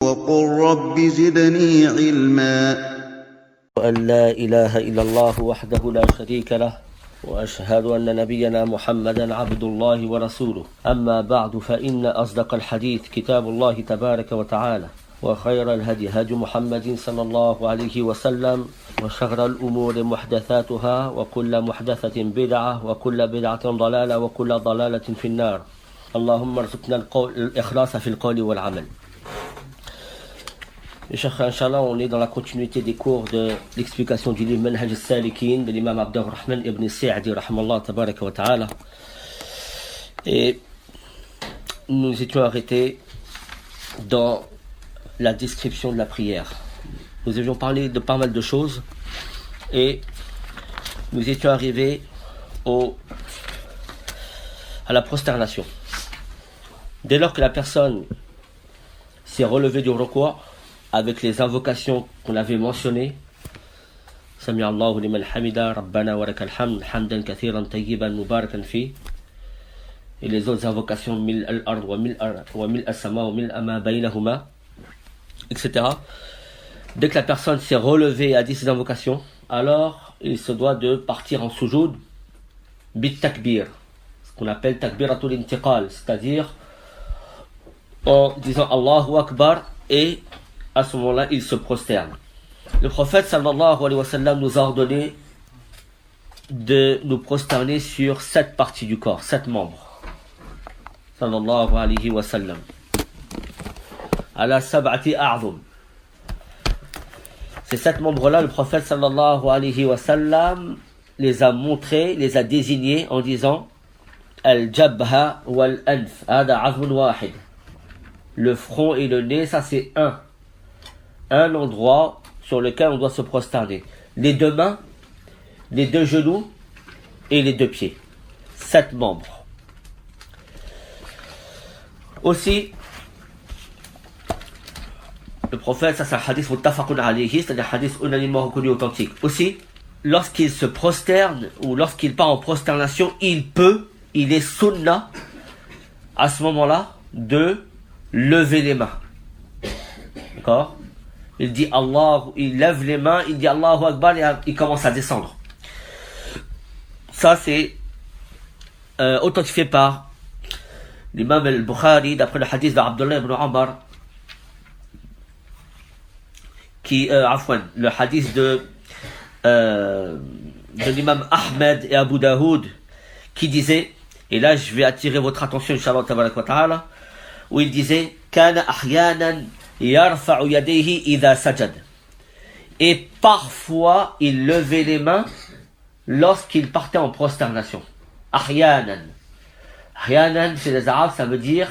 وقل رب زدني علما. أن لا إله إلا الله وحده لا شريك له وأشهد أن نبينا محمدا عبد الله ورسوله. أما بعد فإن أصدق الحديث كتاب الله تبارك وتعالى وخير الهدي هدي محمد صلى الله عليه وسلم وشر الأمور محدثاتها وكل محدثة بدعة وكل بدعة ضلالة وكل ضلالة في النار. اللهم ارزقنا الإخلاص في القول والعمل. Mes chers frères, Inch'Allah, on est dans la continuité des cours de l'explication du livre Manhaj al-Salikin de l'imam Abdurrahman ibn Sa'di, rahmallah tabaraka wa ta'ala. Et nous étions arrêtés dans la description de la prière. Nous avions parlé de pas mal de choses et nous étions arrivés à la prosternation. Dès lors que la personne s'est relevée du ruku' avec les invocations qu'on avait mentionnées, Sami Allahu liman hamida, Rabbana wa lakal hamd, hamdan kathiran tayyiban mubarakan fi, et les autres invocations mil al-ard wa mil as-sama wa mil ma baynahuma, etc. Dès que la personne s'est relevée et a dit ces invocations, alors il se doit de partir en sujoud bit takbir, ce qu'on appelle takbiratul intiqal, c'est-à-dire en disant Allahu Akbar, et à ce moment-là il se prosterne. Le prophète sallallahu alayhi wa sallam nous a ordonné de nous prosterner sur 7 parties du corps, 7 membres, sallallahu alayhi wa sallam, ala sab'ati a'zum. Ces 7 membres-là, le prophète sallallahu alayhi wa sallam les a montrés, les a désignés en disant al-jabha wal-anf, hada 'azmun wahid. Le front et le nez, ça c'est un endroit sur lequel on doit se prosterner. Les 2 mains, les 2 genoux et les 2 pieds. 7 membres. Aussi, le prophète, ça c'est un hadith muttafaqun alayhi, c'est-à-dire un hadith unanimement reconnu authentique. Aussi, lorsqu'il se prosterne ou lorsqu'il part en prosternation, il est sunna à ce moment-là de lever les mains. D'accord? Il dit Allah, il lève les mains, il dit Allahu Akbar et il commence à descendre. Ça c'est authentifié par l'imam al-Bukhari d'après le hadith d'Abdullah ibn Umar le hadith de l'imam Ahmed et Abu Daoud qui disait, et là je vais attirer votre attention inshallah tabarak wa ta'ala, où il disait kana ahyanan yarfa'u yadayhi idha sajad, et parfois il levait les mains lorsqu'il partait en prosternation. Ahyanan chez les arabes ça veut dire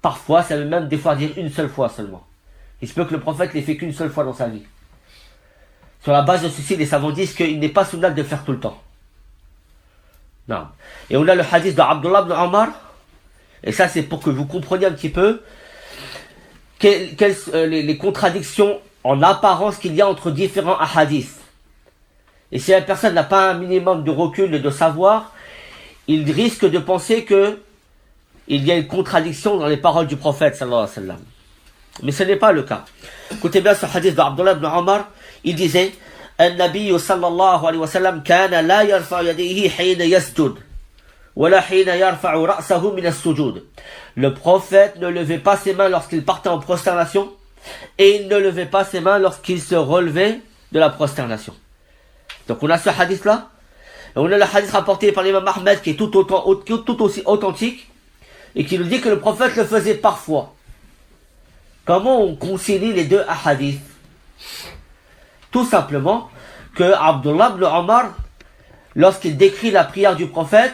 parfois, ça veut même des fois dire une seule fois seulement. Il se peut que le prophète l'ait fait qu'une seule fois dans sa vie. Sur la base de ceci, les savants disent qu'il n'est pas souhaitable de le faire tout le temps. Non. Et on a le hadith de Abdullah ibn Umar, et ça c'est pour que vous compreniez un petit peu les contradictions en apparence qu'il y a entre différents hadiths. Et si la personne n'a pas un minimum de recul et de savoir, il risque de penser que il y a une contradiction dans les paroles du prophète sallallahu alayhi wa sallam. Mais ce n'est pas le cas. Écoutez bien ce hadith d'Abdullah ibn Umar, il disait النبي صلى الله عليه وسلم كان لا يرفع يديه حين يسجد ولا حين يرفع رأسه من السجود. Le prophète ne levait pas ses mains lorsqu'il partait en prosternation et il ne levait pas ses mains lorsqu'il se relevait de la prosternation. Donc on a ce hadith là, et on a le hadith rapporté par l'imam Ahmed qui est tout aussi authentique et qui nous dit que le prophète le faisait parfois. Comment on concilie les 2 hadiths? Tout simplement que Abdullah ibn Umar, lorsqu'il décrit la prière du prophète,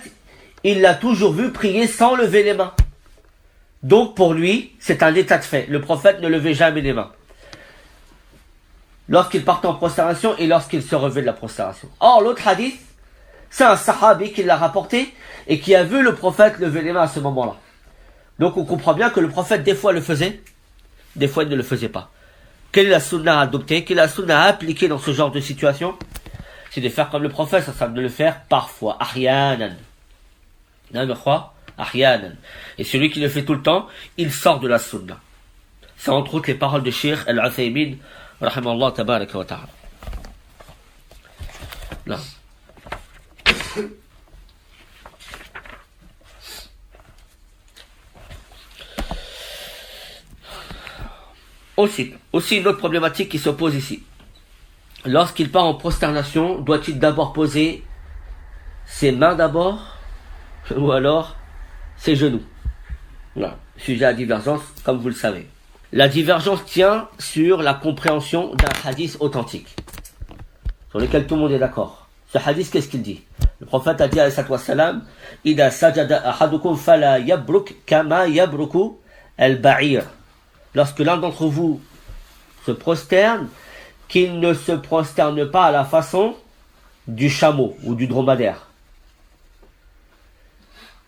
il l'a toujours vu prier sans lever les mains. Donc pour lui, c'est un état de fait. Le prophète ne levait jamais les mains lorsqu'il partait en prosternation et lorsqu'il se relevait de la prosternation. Or l'autre hadith, c'est un sahabi qui l'a rapporté et qui a vu le prophète lever les mains à ce moment-là. Donc on comprend bien que le prophète des fois le faisait, des fois il ne le faisait pas. Quelle est la sunna à adopter? Quelle est la sunna à appliquer dans ce genre de situation? C'est de faire comme le prophète, ça de le faire parfois, ahyanan. Ahyanan. Et celui qui le fait tout le temps, il sort de la sunna. C'est entre autres les paroles de Cheikh Al-Uthaymin, rahimahullah tabaraka wa ta'ala. Là. Aussi une autre problématique qui se pose ici. Lorsqu'il part en prosternation, doit-il d'abord poser ses mains d'abord ou alors ses genoux? Voilà. Sujet à divergence, comme vous le savez. La divergence tient sur la compréhension d'un hadith authentique, sur lequel tout le monde est d'accord. Ce hadith, qu'est-ce qu'il dit? Le prophète a dit alayhi salatu wassalam, Ida sajada ahadukum fala yabruk kama yabruku al-ba'ir. Lorsque l'un d'entre vous se prosterne, qu'il ne se prosterne pas à la façon du chameau ou du dromadaire.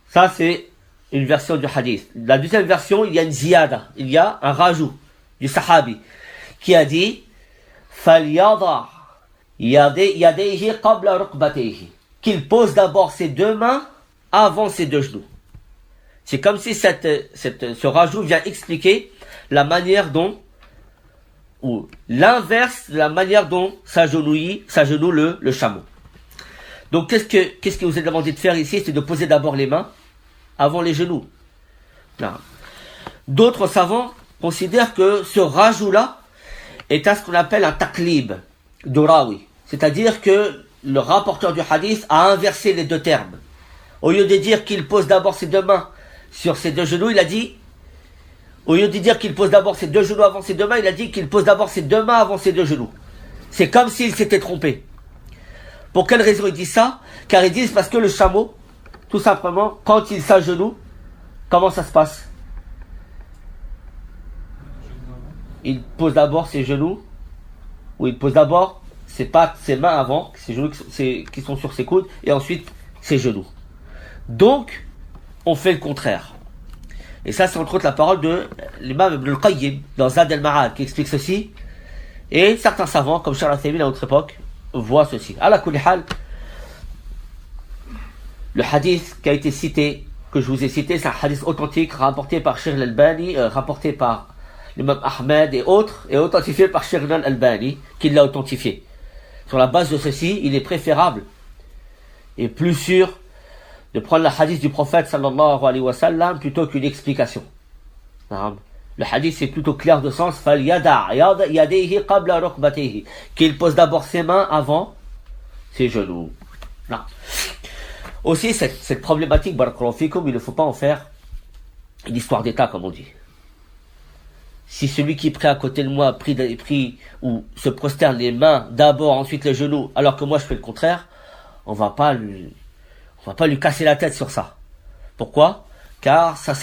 Ça, c'est une version du hadith. La deuxième version, il y a une ziyada, il y a un rajout du sahabi qui a dit فَلْيَضَعْ يَدَيْهِ قَبْلَ رُكْبَتَيْهِ, qu'il pose d'abord ses deux mains avant ses deux genoux. C'est comme si ce rajout vient expliquer la manière dont, ou l'inverse de la manière dont s'agenouille le chameau. Donc qu'est-ce que vous est demandé de faire ici? C'est de poser d'abord les mains avant les genoux. Non. D'autres savants considèrent que ce rajout-là est à ce qu'on appelle un taqlib de rawi. C'est-à-dire que le rapporteur du hadith a inversé les deux termes. Au lieu de dire qu'il pose d'abord ses deux mains sur ses deux genoux, il a dit, au lieu de dire qu'il pose d'abord ses deux genoux avant ses deux mains, il a dit qu'il pose d'abord ses deux mains avant ses deux genoux. C'est comme s'il s'était trompé. Pour quelle raison ils disent ça? Car ils disent parce que le chameau, tout simplement, quand il s'agenouille, comment ça se passe? Il pose d'abord ses genoux, ou il pose d'abord ses pattes, ses mains avant, ses genoux qui sont sur ses coudes, et ensuite ses genoux. Donc, on fait le contraire. Et ça, c'est entre autres la parole de l'imam Ibn al-Qayyim dans Zad al-Ma'ad qui explique ceci. Et certains savants, comme Cheikh Al-Uthaymin à notre époque, voient ceci. Ala kulli hal, le hadith qui a été cité, que je vous ai cité, c'est un hadith authentique rapporté par Cheikh Al-Albani, rapporté par l'imam Ahmed et autres, et authentifié par Cheikh Al-Albani, qui l'a authentifié. Sur la base de ceci, il est préférable et plus sûr de prendre le hadith du prophète sallallahu alayhi wa sallam plutôt qu'une explication. Le hadith est plutôt clair de sens, qu'il pose d'abord ses mains avant ses genoux. Non. Aussi, cette problématique, il ne faut pas en faire une histoire d'État, comme on dit. Si celui qui prie à côté de moi prie ou se prosterne les mains d'abord, ensuite les genoux, alors que moi je fais le contraire, on va pas lui casser la tête sur ça. Pourquoi? Car ça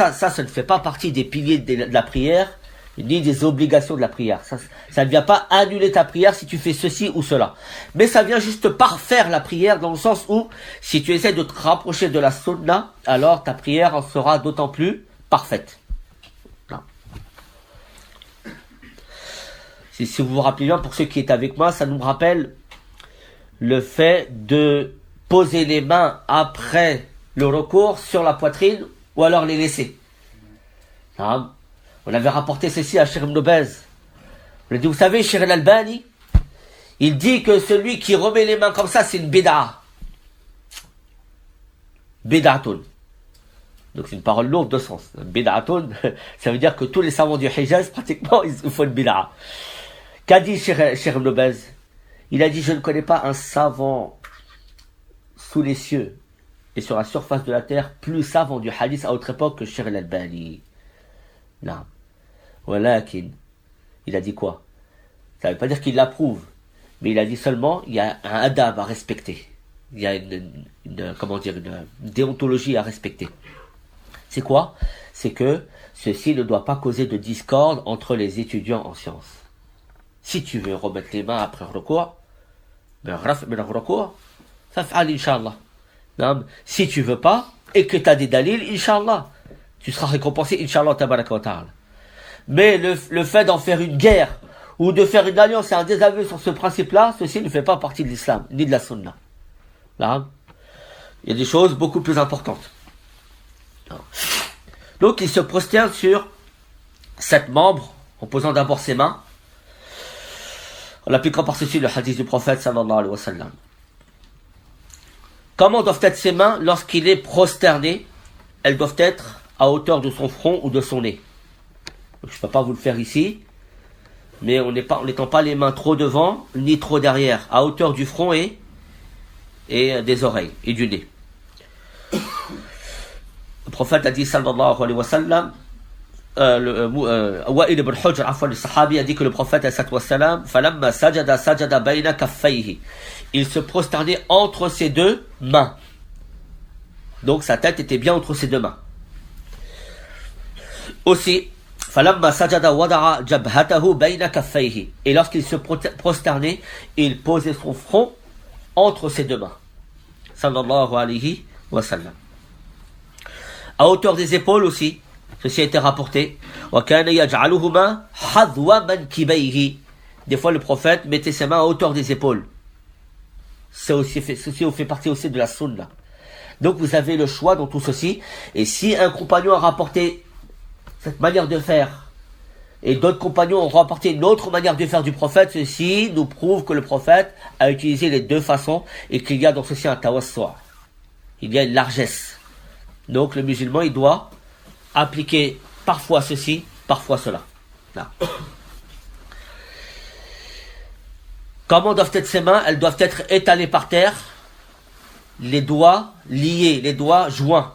ne fait pas partie des piliers de la prière, ni des obligations de la prière. Ça ne vient pas annuler ta prière si tu fais ceci ou cela. Mais ça vient juste parfaire la prière dans le sens où, si tu essaies de te rapprocher de la sunna, alors ta prière en sera d'autant plus parfaite. Non. Si vous vous rappelez bien, pour ceux qui étaient avec moi, ça nous rappelle le fait de poser les mains après le recours sur la poitrine ou alors les laisser. Non. On avait rapporté ceci à Cheikh Ibn Baz. On a dit, vous savez, Cheikh Al-Albani, il dit que celui qui remet les mains comme ça, c'est une bid'a. Bid'atun. Donc c'est une parole lourde de sens. Bid'atun, ça veut dire que tous les savants du Hijaz, pratiquement, ils font une bid'a. Qu'a dit Cheikh Ibn Baz? Il a dit, je ne connais pas un savant sous les cieux et sur la surface de la terre plus savant du hadith à autre époque que Cheikh Al-Albani. Non. Walakin, il a dit quoi? Ça ne veut pas dire qu'il l'approuve, mais il a dit seulement il y a un adab à respecter. Il y a une déontologie à respecter. C'est quoi? C'est que ceci ne doit pas causer de discorde entre les étudiants en sciences. Si tu veux remettre les mains après le recours, fa'al inshallah. Si tu veux pas, et que tu as des dalils, inshallah, tu seras récompensé, inshallah, tabaraka wa ta'ala. Mais le fait d'en faire une guerre, ou de faire une alliance et un désaveu sur ce principe-là, ceci ne fait pas partie de l'islam, ni de la sunna. Là, il y a des choses beaucoup plus importantes. Donc, il se prosterne sur 7 membres, en posant d'abord ses mains, en appliquant par ceci le hadith du prophète sallallahu alayhi wa sallam. Comment doivent être ses mains lorsqu'il est prosterné? Elles doivent être à hauteur de son front ou de son nez. Donc, je ne peux pas vous le faire ici, mais on n'étend pas les mains trop devant ni trop derrière, à hauteur du front et des oreilles et du nez. Le prophète a dit sallallahu alayhi wa sallam, Wa'il ibn Hujr, le sahabi, a dit que le prophète sallallahu alayhi wa sallam, falamma sajada bayna kaffayhi, il se prosternait entre ses deux mains. Donc sa tête était bien entre ses deux mains. Aussi, falamma sajada wada'a jabhatahu bayna kaffayhi, et lorsqu'il se prosternait, il posait son front entre ses deux mains. Sallallahu alayhi wa sallam. À hauteur des épaules aussi, ceci a été rapporté. Des fois, le prophète mettait ses mains à hauteur des épaules. Ceci fait partie aussi de la sunna. Donc, vous avez le choix dans tout ceci. Et si un compagnon a rapporté cette manière de faire, et d'autres compagnons ont rapporté une autre manière de faire du prophète, ceci nous prouve que le prophète a utilisé les deux façons et qu'il y a dans ceci un tawassu'. Il y a une largesse. Donc, le musulman, il doit appliquer parfois ceci, parfois cela. Là. Comment doivent être ses mains? Elles doivent être étalées par terre, les doigts liés, les doigts joints.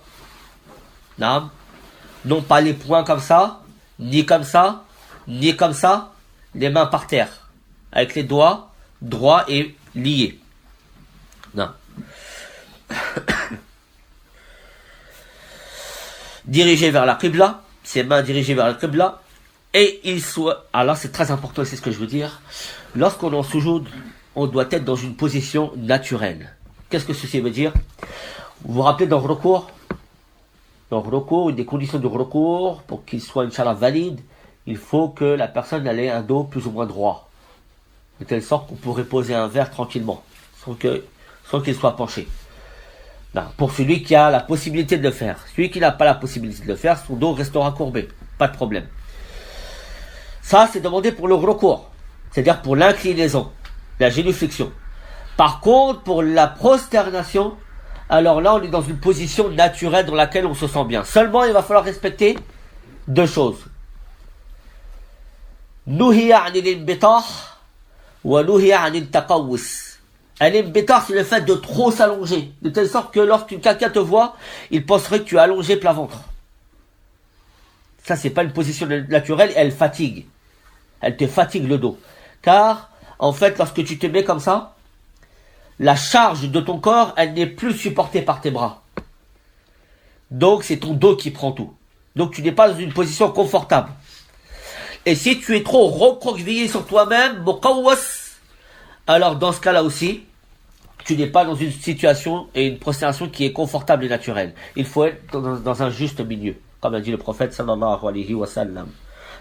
Là. Non pas les poings comme ça, ni comme ça, ni comme ça, les mains par terre, avec les doigts droits et liés. Non. Dirigé vers la Qibla, ses mains dirigées vers la Qibla, et il soit, alors c'est très important, c'est ce que je veux dire, lorsqu'on est en sujoud, on doit être dans une position naturelle. Qu'est-ce que ceci veut dire? Vous vous rappelez dans le recours, des conditions de recours, pour qu'il soit, Inch'Allah, valide, il faut que la personne ait un dos plus ou moins droit, de telle sorte qu'on pourrait poser un verre tranquillement, sans qu'il soit penché. Non, pour celui qui a la possibilité de le faire. Celui qui n'a pas la possibilité de le faire, son dos restera courbé. Pas de problème. Ça, c'est demandé pour le recours. C'est-à-dire pour l'inclinaison, la génuflexion. Par contre, pour la prosternation, alors là, on est dans une position naturelle dans laquelle on se sent bien. Seulement, il va falloir respecter deux choses. Nuhiya anil inbitah wa nuhiya anil taqawwus. Al-imbitah, c'est le fait de trop s'allonger, de telle sorte que lorsque quelqu'un te voit, il penserait que tu es allongé plat ventre. Ça, c'est pas une position naturelle, elle fatigue. Elle te fatigue le dos. Car, en fait, lorsque tu te mets comme ça, la charge de ton corps, elle n'est plus supportée par tes bras. Donc, c'est ton dos qui prend tout. Donc, tu n'es pas dans une position confortable. Et si tu es trop recroquevillé sur toi-même, muqawwas, alors dans ce cas-là aussi, tu n'es pas dans une situation et une prosternation qui est confortable et naturelle. Il faut être dans un juste milieu, comme a dit le prophète sallallahu alayhi wa sallam.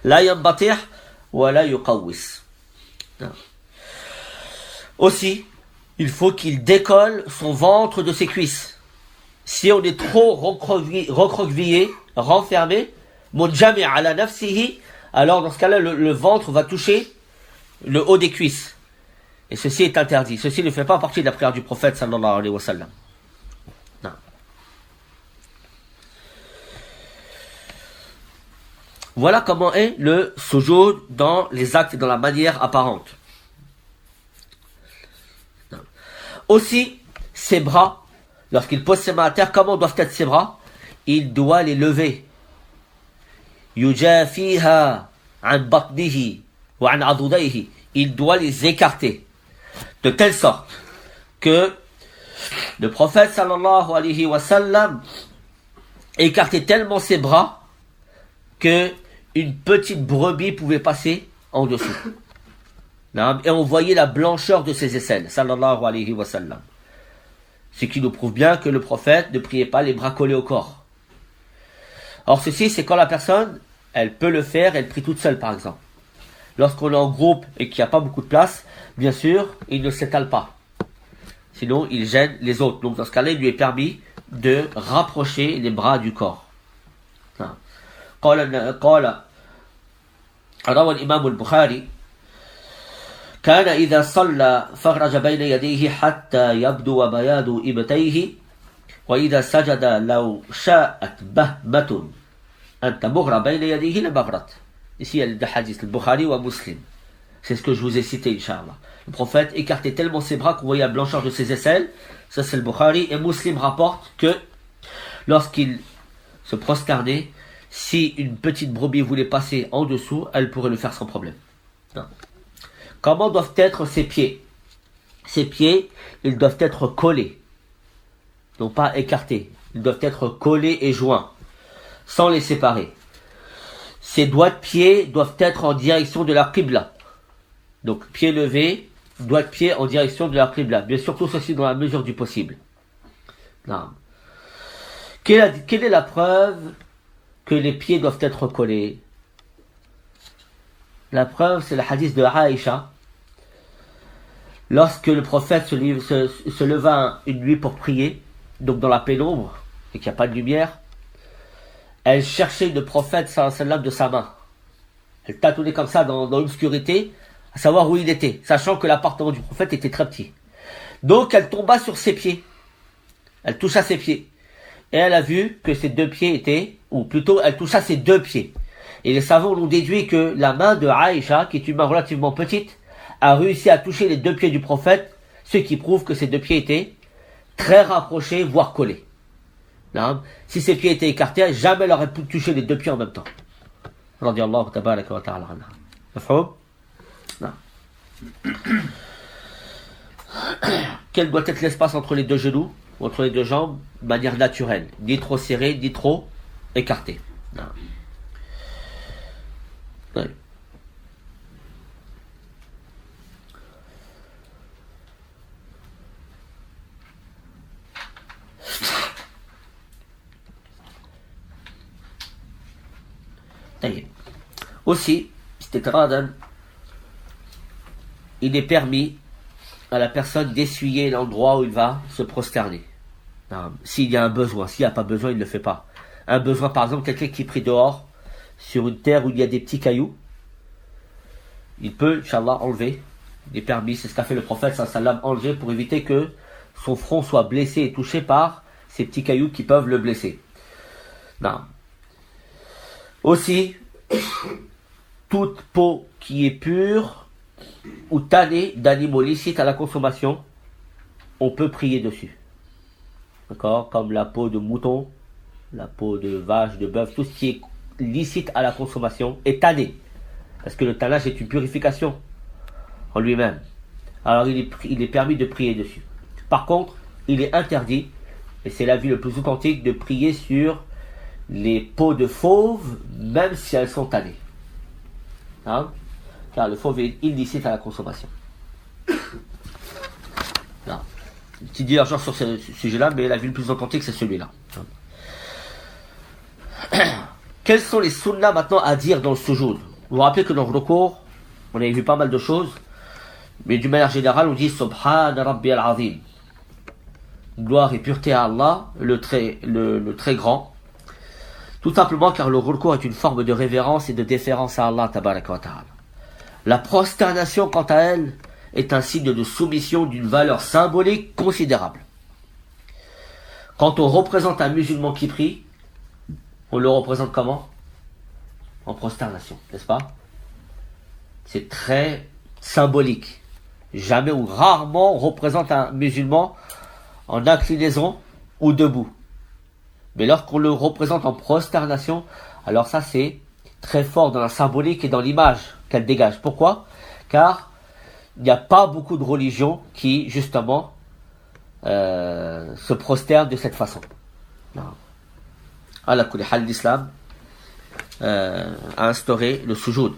La yambatih wa la yuqawwis. Aussi, il faut qu'il décolle son ventre de ses cuisses. Si on est trop recroquevillé, renfermé, munjami' ala nafsihi, alors dans ce cas-là, le ventre va toucher le haut des cuisses. Et ceci est interdit. Ceci ne fait pas partie de la prière du prophète sallallahu alayhi wa sallam. Non. Voilà comment est le sujoud dans les actes et dans la manière apparente. Non. Aussi, ses bras, lorsqu'il pose ses mains à terre, comment doivent être ses bras? Il doit les lever. Yujafiha an batnihi wa an adudayhi. Il doit les écarter. De telle sorte que le prophète sallallahu alayhi wa sallam écartait tellement ses bras que une petite brebis pouvait passer en dessous. Et on voyait la blancheur de ses aisselles, sallallahu alayhi wa sallam. Ce qui nous prouve bien que le prophète ne priait pas les bras collés au corps. Or ceci, c'est quand la personne, elle peut le faire, elle prie toute seule par exemple. Lorsqu'on est en groupe et qu'il n'y a pas beaucoup de place, bien sûr, il ne s'étale pas. Sinon, il gêne les autres. Donc, dans ce cas-là, il lui est permis de rapprocher les bras du corps. روى الإمام البخاري كان إذا صلى فرج بين يديه حتى يبدو بياض إبتيه وإذا سجد لو شاءت بهمة أن تمر بين يديه لمغرت. Ici il y a le hadith, le Bukhari ou Muslim. C'est ce que je vous ai cité, Inch'Allah. Le prophète écartait tellement ses bras qu'on voyait la blancheur de ses aisselles. Ça c'est le Bukhari. Et Muslim rapporte que lorsqu'il se prosternait, si une petite brebis voulait passer en dessous, elle pourrait le faire sans problème. Non. Comment doivent être ses pieds? Ses pieds, ils doivent être collés. Non pas écartés. Ils doivent être collés et joints, sans les séparer. Ses doigts de pied doivent être en direction de la Qibla. Donc, pied levé, doigts de pied en direction de la Qibla. Bien sûr, tout ceci dans la mesure du possible. Non. Quelle est la preuve que les pieds doivent être collés? La preuve, c'est le hadith de Aïcha. Lorsque le prophète se leva une nuit pour prier, donc dans la pénombre, et qu'il n'y a pas de lumière, elle cherchait le prophète sallam de sa main. Elle tâtonnait comme ça dans l'obscurité, à savoir où il était, sachant que l'appartement du prophète était très petit. Donc elle tomba sur ses pieds. Elle toucha ses pieds. Et elle a vu que ses deux pieds étaient, ou plutôt elle toucha ses deux pieds. Et les savants ont déduit que la main de Aïcha, qui est une main relativement petite, a réussi à toucher les deux pieds du prophète, ce qui prouve que ses deux pieds étaient très rapprochés, voire collés. Non. Si ses pieds étaient écartés, jamais elle aurait pu toucher les deux pieds en même temps. Radiallahu tabaraka wa ta'ala anha. Mafhoum? Non. Quel doit être l'espace entre les deux genoux, entre les deux jambes, de manière naturelle, ni trop serré, ni trop écarté. Non. Oui. Aussi, il est permis à la personne d'essuyer l'endroit où il va se prosterner. S'il y a un besoin, s'il n'y a pas besoin, il ne le fait pas. Un besoin, par exemple, quelqu'un qui prie dehors, sur une terre où il y a des petits cailloux, il peut, Inch'Allah, enlever. Il est permis, c'est ce qu'a fait le prophète, sallam, enlever pour éviter que son front soit blessé et touché par ces petits cailloux qui peuvent le blesser. Non. Aussi, toute peau qui est pure ou tannée d'animaux licites à la consommation, on peut prier dessus. D'accord? Comme la peau de mouton, la peau de vache, de bœuf, tout ce qui est licite à la consommation est tanné. Parce que le tannage est une purification en lui-même. Alors il est permis de prier dessus. Par contre, il est interdit, et c'est l'avis le plus authentique, de prier sur les peaux de fauve, même si elles sont tannées. Hein? Car le fauve est illicite à la consommation. Là. Une petite divergence sur ce sujet-là, mais l'avis le plus authentique, c'est celui-là. Quels sont les sunnas maintenant à dire dans le sujoud? Vous vous rappelez que dans le recours, on avait vu pas mal de choses, mais d'une manière générale, on dit Subhan Rabbi al-Azim. Gloire et pureté à Allah, le très grand. Tout simplement car le recours est une forme de révérence et de déférence à Allah tabaraka wa ta'ala. La prosternation, quant à elle, est un signe de soumission d'une valeur symbolique considérable. Quand on représente un musulman qui prie, on le représente comment? En prosternation, n'est-ce pas? C'est très symbolique. Jamais ou rarement on représente un musulman en inclinaison ou debout. Mais lorsqu'on le représente en prosternation, alors ça c'est très fort dans la symbolique et dans l'image qu'elle dégage. Pourquoi? Car il n'y a pas beaucoup de religions qui justement se prosternent de cette façon. L'islam a instauré le sujoud.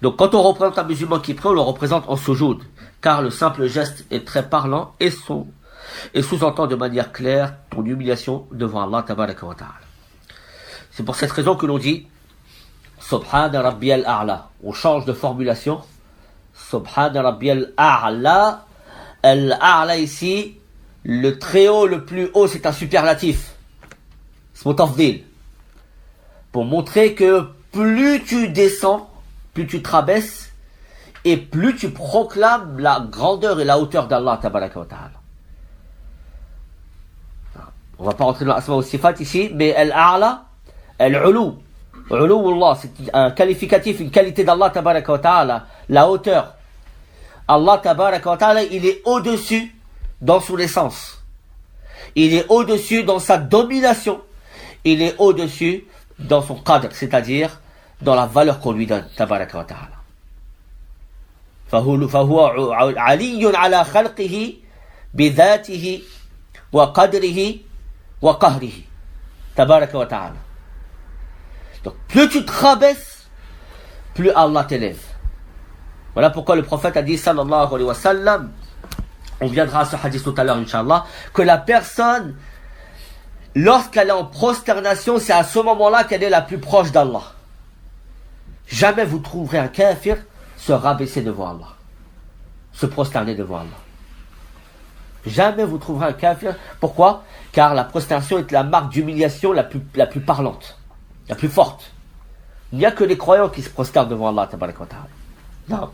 Donc quand on représente un musulman qui prie, on le représente en sujoud, car le simple geste est très parlant et sous-entend de manière claire ton humiliation devant Allah tabaraka wa ta'ala. C'est pour cette raison que l'on dit Subhana Rabbiyal A'la. On change de formulation. Subhana Rabbiyal A'la. Al-A'la ici, le très haut, le plus haut, c'est un superlatif. C'est mon tafdil. Pour montrer que plus tu descends, plus tu te rabaisses, et plus tu proclames la grandeur et la hauteur d'Allah tabaraka wa ta'ala. On va pas rentrer dans l'asma wa sifat ici, mais al-a'la, al-ulu, ulu Allah, c'est un qualificatif, une qualité d'Allah tabaraka wa ta'ala, la hauteur. Allah tabaraka wa ta'ala, il est au-dessus dans son essence. Il est au-dessus dans sa domination. Il est au-dessus dans son qadr, c'est-à-dire dans la valeur qu'on lui donne, tabaraka wa ta'ala. فهو علي على خلقه بذاته وقدره وقهره تبارك وتعالى. Donc plus tu te rabaisses, plus Allah t'élève. Voilà pourquoi le prophète a dit sallallahu alayhi wa sallam, on viendra à ce hadith tout à l'heure inshallah, que la personne, lorsqu'elle est en prosternation, c'est à ce moment-là qu'elle est la plus proche d'Allah. Jamais vous trouverez un kafir se rabaisser devant Allah, se prosterner devant Allah. Jamais vous trouverez un kafir. Pourquoi? Car la prosternation est la marque d'humiliation la plus parlante, la plus forte. Il n'y a que les croyants qui se prosternent devant Allah tabaraka wa ta'ala. Non.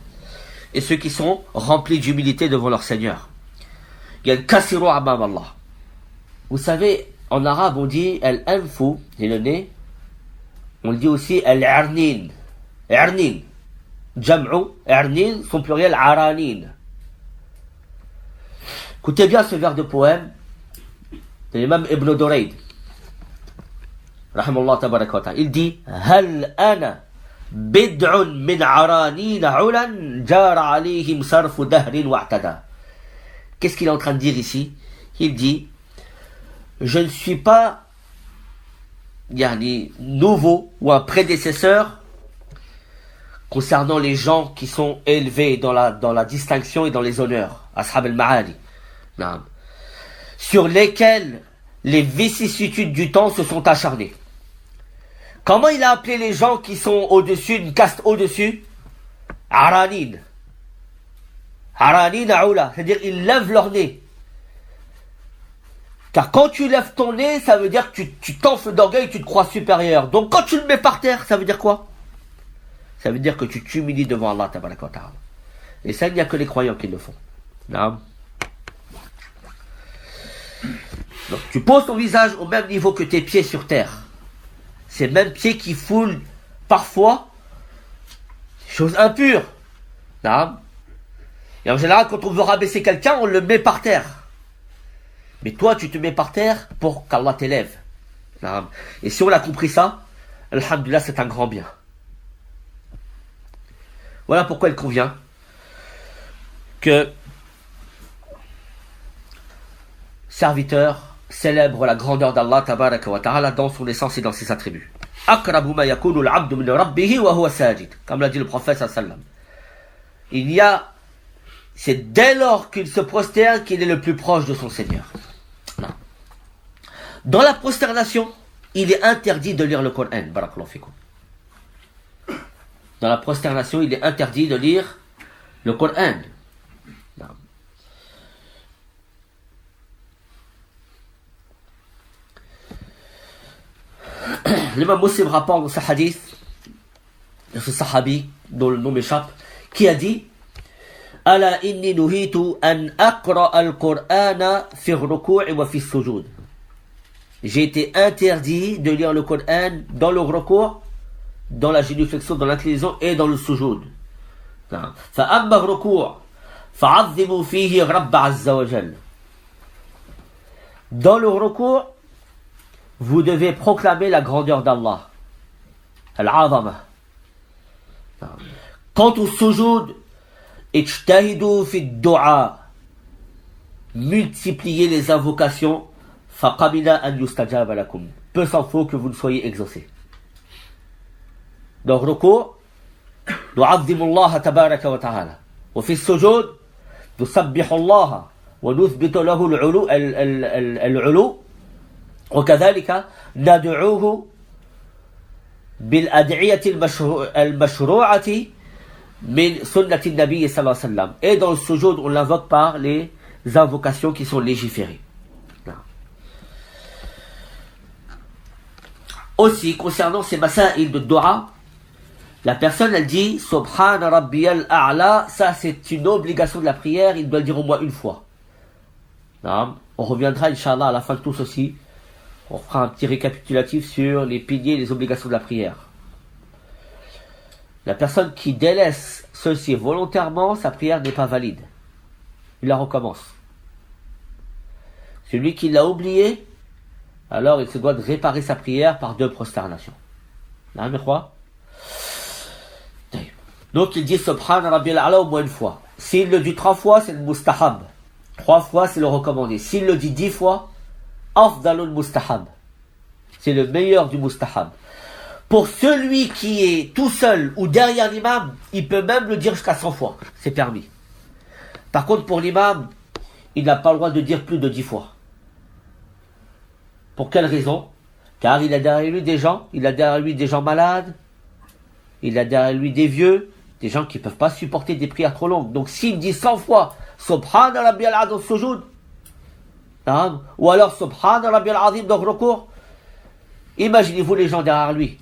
Et ceux qui sont remplis d'humilité devant leur Seigneur. Il y a le kasiru amam Allah. Vous savez, en arabe on dit al-anfu, c'est le nez. On le dit aussi al-arnin. Arnin. Jam'u, arnin, son pluriel aranin. Écoutez bien ce vers de poème de l'imam Ibn Durayd. Rahimallah tabaraka wa ta'ala. Il dit Hal ana bid'un min aranina ulan jara alayhim sarfu dahrin wa'tada. Qu'est-ce qu'il est en train de dire ici? Il dit je ne suis pas nouveau ou un prédécesseur concernant les gens qui sont élevés dans la distinction et dans les honneurs, ashab al-ma'ali, sur lesquels les vicissitudes du temps se sont acharnées. Comment il a appelé les gens qui sont au-dessus, une caste au-dessus? Aranin. Aranin aoula, c'est-à-dire ils lèvent leur nez. Car quand tu lèves ton nez, ça veut dire que tu t'enfles d'orgueil, tu te crois supérieur. Donc quand tu le mets par terre, ça veut dire quoi? Ça veut dire que tu t'humilies devant Allah tabaraka wa ta'ala. Et ça, il n'y a que les croyants qui le font. Non. Donc tu poses ton visage au même niveau que tes pieds sur terre. Ces mêmes pieds qui foulent parfois des choses impures. Non. Et en général, quand on veut rabaisser quelqu'un, on le met par terre. Mais toi, tu te mets par terre pour qu'Allah t'élève. Non. Et si on a compris ça, alhamdulillah, c'est un grand bien. Voilà pourquoi il convient que serviteur célèbre la grandeur d'Allah tabaraka wa ta'ala dans son essence et dans ses attributs. Akrabu ma yakunu al-'abdu min rabbih wa huwa sajid, comme l'a dit le prophète sallallahu alayhi wa sallam. C'est dès lors qu'il se prosterne qu'il est le plus proche de son Seigneur. Non. Dans la prosternation, il est interdit de lire le Coran. Barakallahu fikum. Dans la prosternation, il est interdit de lire le Coran. Non. L'imam Muslim rapporte dans ce hadith, de ce sahabi dont le nom m'échappe, qui a dit Ala inni nuhitu an aqra al-Qur'ana fi al-ruku' wa fi al-sujud. J'ai été interdit de lire le Coran dans le recours, dans la génuflexion, dans l'inclinaison et dans le sujoud. فأما الركوع فعظموا فيه رب عز وجل. Dans le recours, vous devez proclamer la grandeur d'Allah. Al-Azama. Quant au sujoud, ijtahidu fi ad-du'a. Multipliez les invocations. Faqabila an yustajaba lakum. Peu s'en faut que vous ne soyez exaucés. Dans le recours, نعظم الله تبارك وتعالى وفي السجود نسبح الله ونثبت له العلو وكذلك ندعوه بالأدعية المشروعة من سنة النبي صلى الله عليه وسلم. Et dans le sujoud, on l'invoque par les invocations qui sont légiférées. Aussi, concernant ces masaïl de dua, La personne, elle dit Subhana Rabbiyal A'la, ça c'est une obligation de la prière, il doit le dire au moins une fois. Non, on reviendra, Inch'Allah, à la fin de tout ceci. On fera un petit récapitulatif sur les piliers et les obligations de la prière. La personne qui délaisse ceci volontairement, sa prière n'est pas valide. Il la recommence. Celui qui l'a oublié, alors il se doit de réparer sa prière par 2 prosternations. Là, mais quoi? Donc il dit Subhana Rabbiyal A'la au moins une fois. S'il le dit 3 fois, c'est le mustahab. 3 fois, c'est le recommandé. S'il le dit 10 fois, afdalul mustahab. C'est le meilleur du mustahab. Pour celui qui est tout seul ou derrière l'imam, il peut même le dire jusqu'à 100 fois. C'est permis. Par contre, pour l'imam, il n'a pas le droit de dire plus de 10 fois. Pour quelle raison? Car il a derrière lui des gens, malades, il a derrière lui des vieux, des gens qui ne peuvent pas supporter des prières trop longues. Donc s'il dit 100 fois Subhana Rabbiyal A'la dans le sujoud, ou alors Subhana Rabbiyal Azim dans le recours, imaginez-vous les gens derrière lui,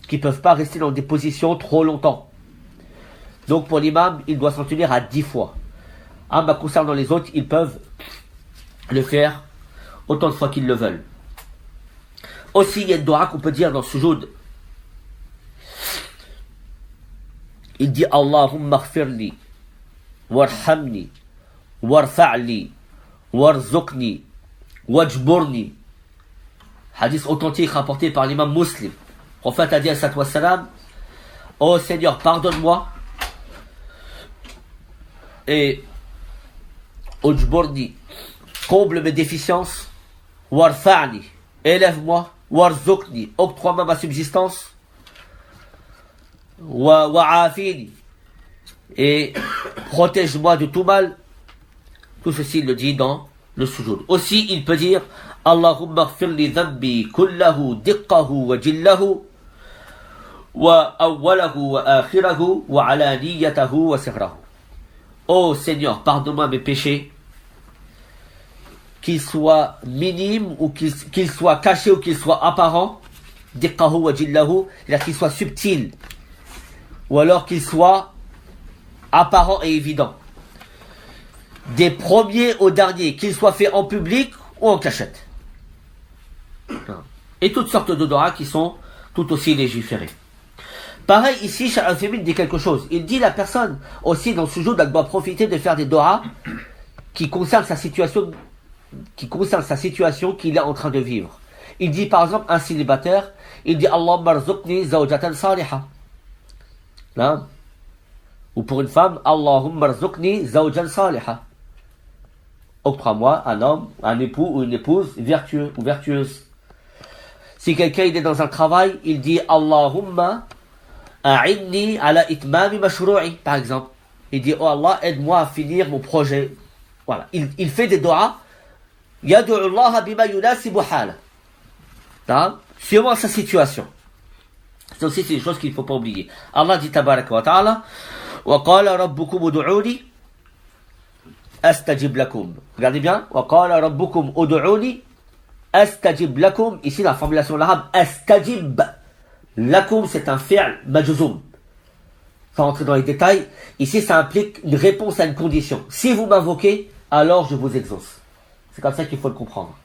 qui ne peuvent pas rester dans des positions trop longtemps. Donc pour l'imam, il doit s'en tenir à 10 fois. Concernant les autres, ils peuvent le faire autant de fois qu'ils le veulent. Aussi, il y a une dua qu'on peut dire dans le sujoud. Il dit Allahumma ghfirli, warhamni, warfa'li, warzuqni, wajburni. Hadith authentique rapporté par l'imam Muslim. Le prophète a dit à sallallahu alayhi wa sallam, ô Seigneur, pardonne-moi, et ujburni, comble mes déficiences, warfa'ni, élève-moi, warzuqni, octroie-moi ma subsistance, wa'afini, et protège-moi de tout mal. Tout ceci, il le dit dans le sujoud. Aussi, il peut dire Allahumma ghfir li dhanbi kullahu diqqahu wa jillahu wa awwalahu wa akhirahu wa alaniyatahu wa sirrahu. Ô Seigneur, pardonne-moi mes péchés, qu'ils soient minimes ou qu'ils soient cachés ou qu'ils soient apparents, diqqahu wa jillahu, c'est-à-dire qu'ils soient subtils ou alors qu'ils soient apparents et évidents. Des premiers aux derniers, qu'ils soient faits en public ou en cachette. Et toutes sortes de doigts qui sont tout aussi légiférés. Pareil, ici, Cheikh Al-Uthaymeen dit quelque chose. Il dit la personne aussi dans ce jour, elle doit profiter de faire des doigts qui concernent sa situation qu'il est en train de vivre. Il dit par exemple un célibataire, il dit Allahumma rzuqni zawjatan saliha. Là. Ou pour une femme, Allahumma rzuqni zawjan saliha. Octroie-moi un homme, un époux ou une épouse vertueux ou vertueuse. Si quelqu'un il est dans un travail, il dit Allahumma a'inni ala itmami mashru'i, par exemple. Il dit oh Allah, aide-moi à finir mon projet. Voilà. Il fait des doigts. Yad'u Allah bima yunasibu hala. Suivant sa situation. Ça aussi, c'est une chose qu'il ne faut pas oublier. Allah dit tabaraka wa ta'ala wa qala rabbukum ud'uni astajib lakum. Regardez bien. Wa qala rabbukum ud'uni astajib lakum. Ici, la formulation de l'arabe astajib lakum, c'est un fi'l majzoum. Sans rentrer dans les détails, ici, ça implique une réponse à une condition. Si vous m'invoquez, alors je vous exauce. C'est comme ça qu'il faut le comprendre.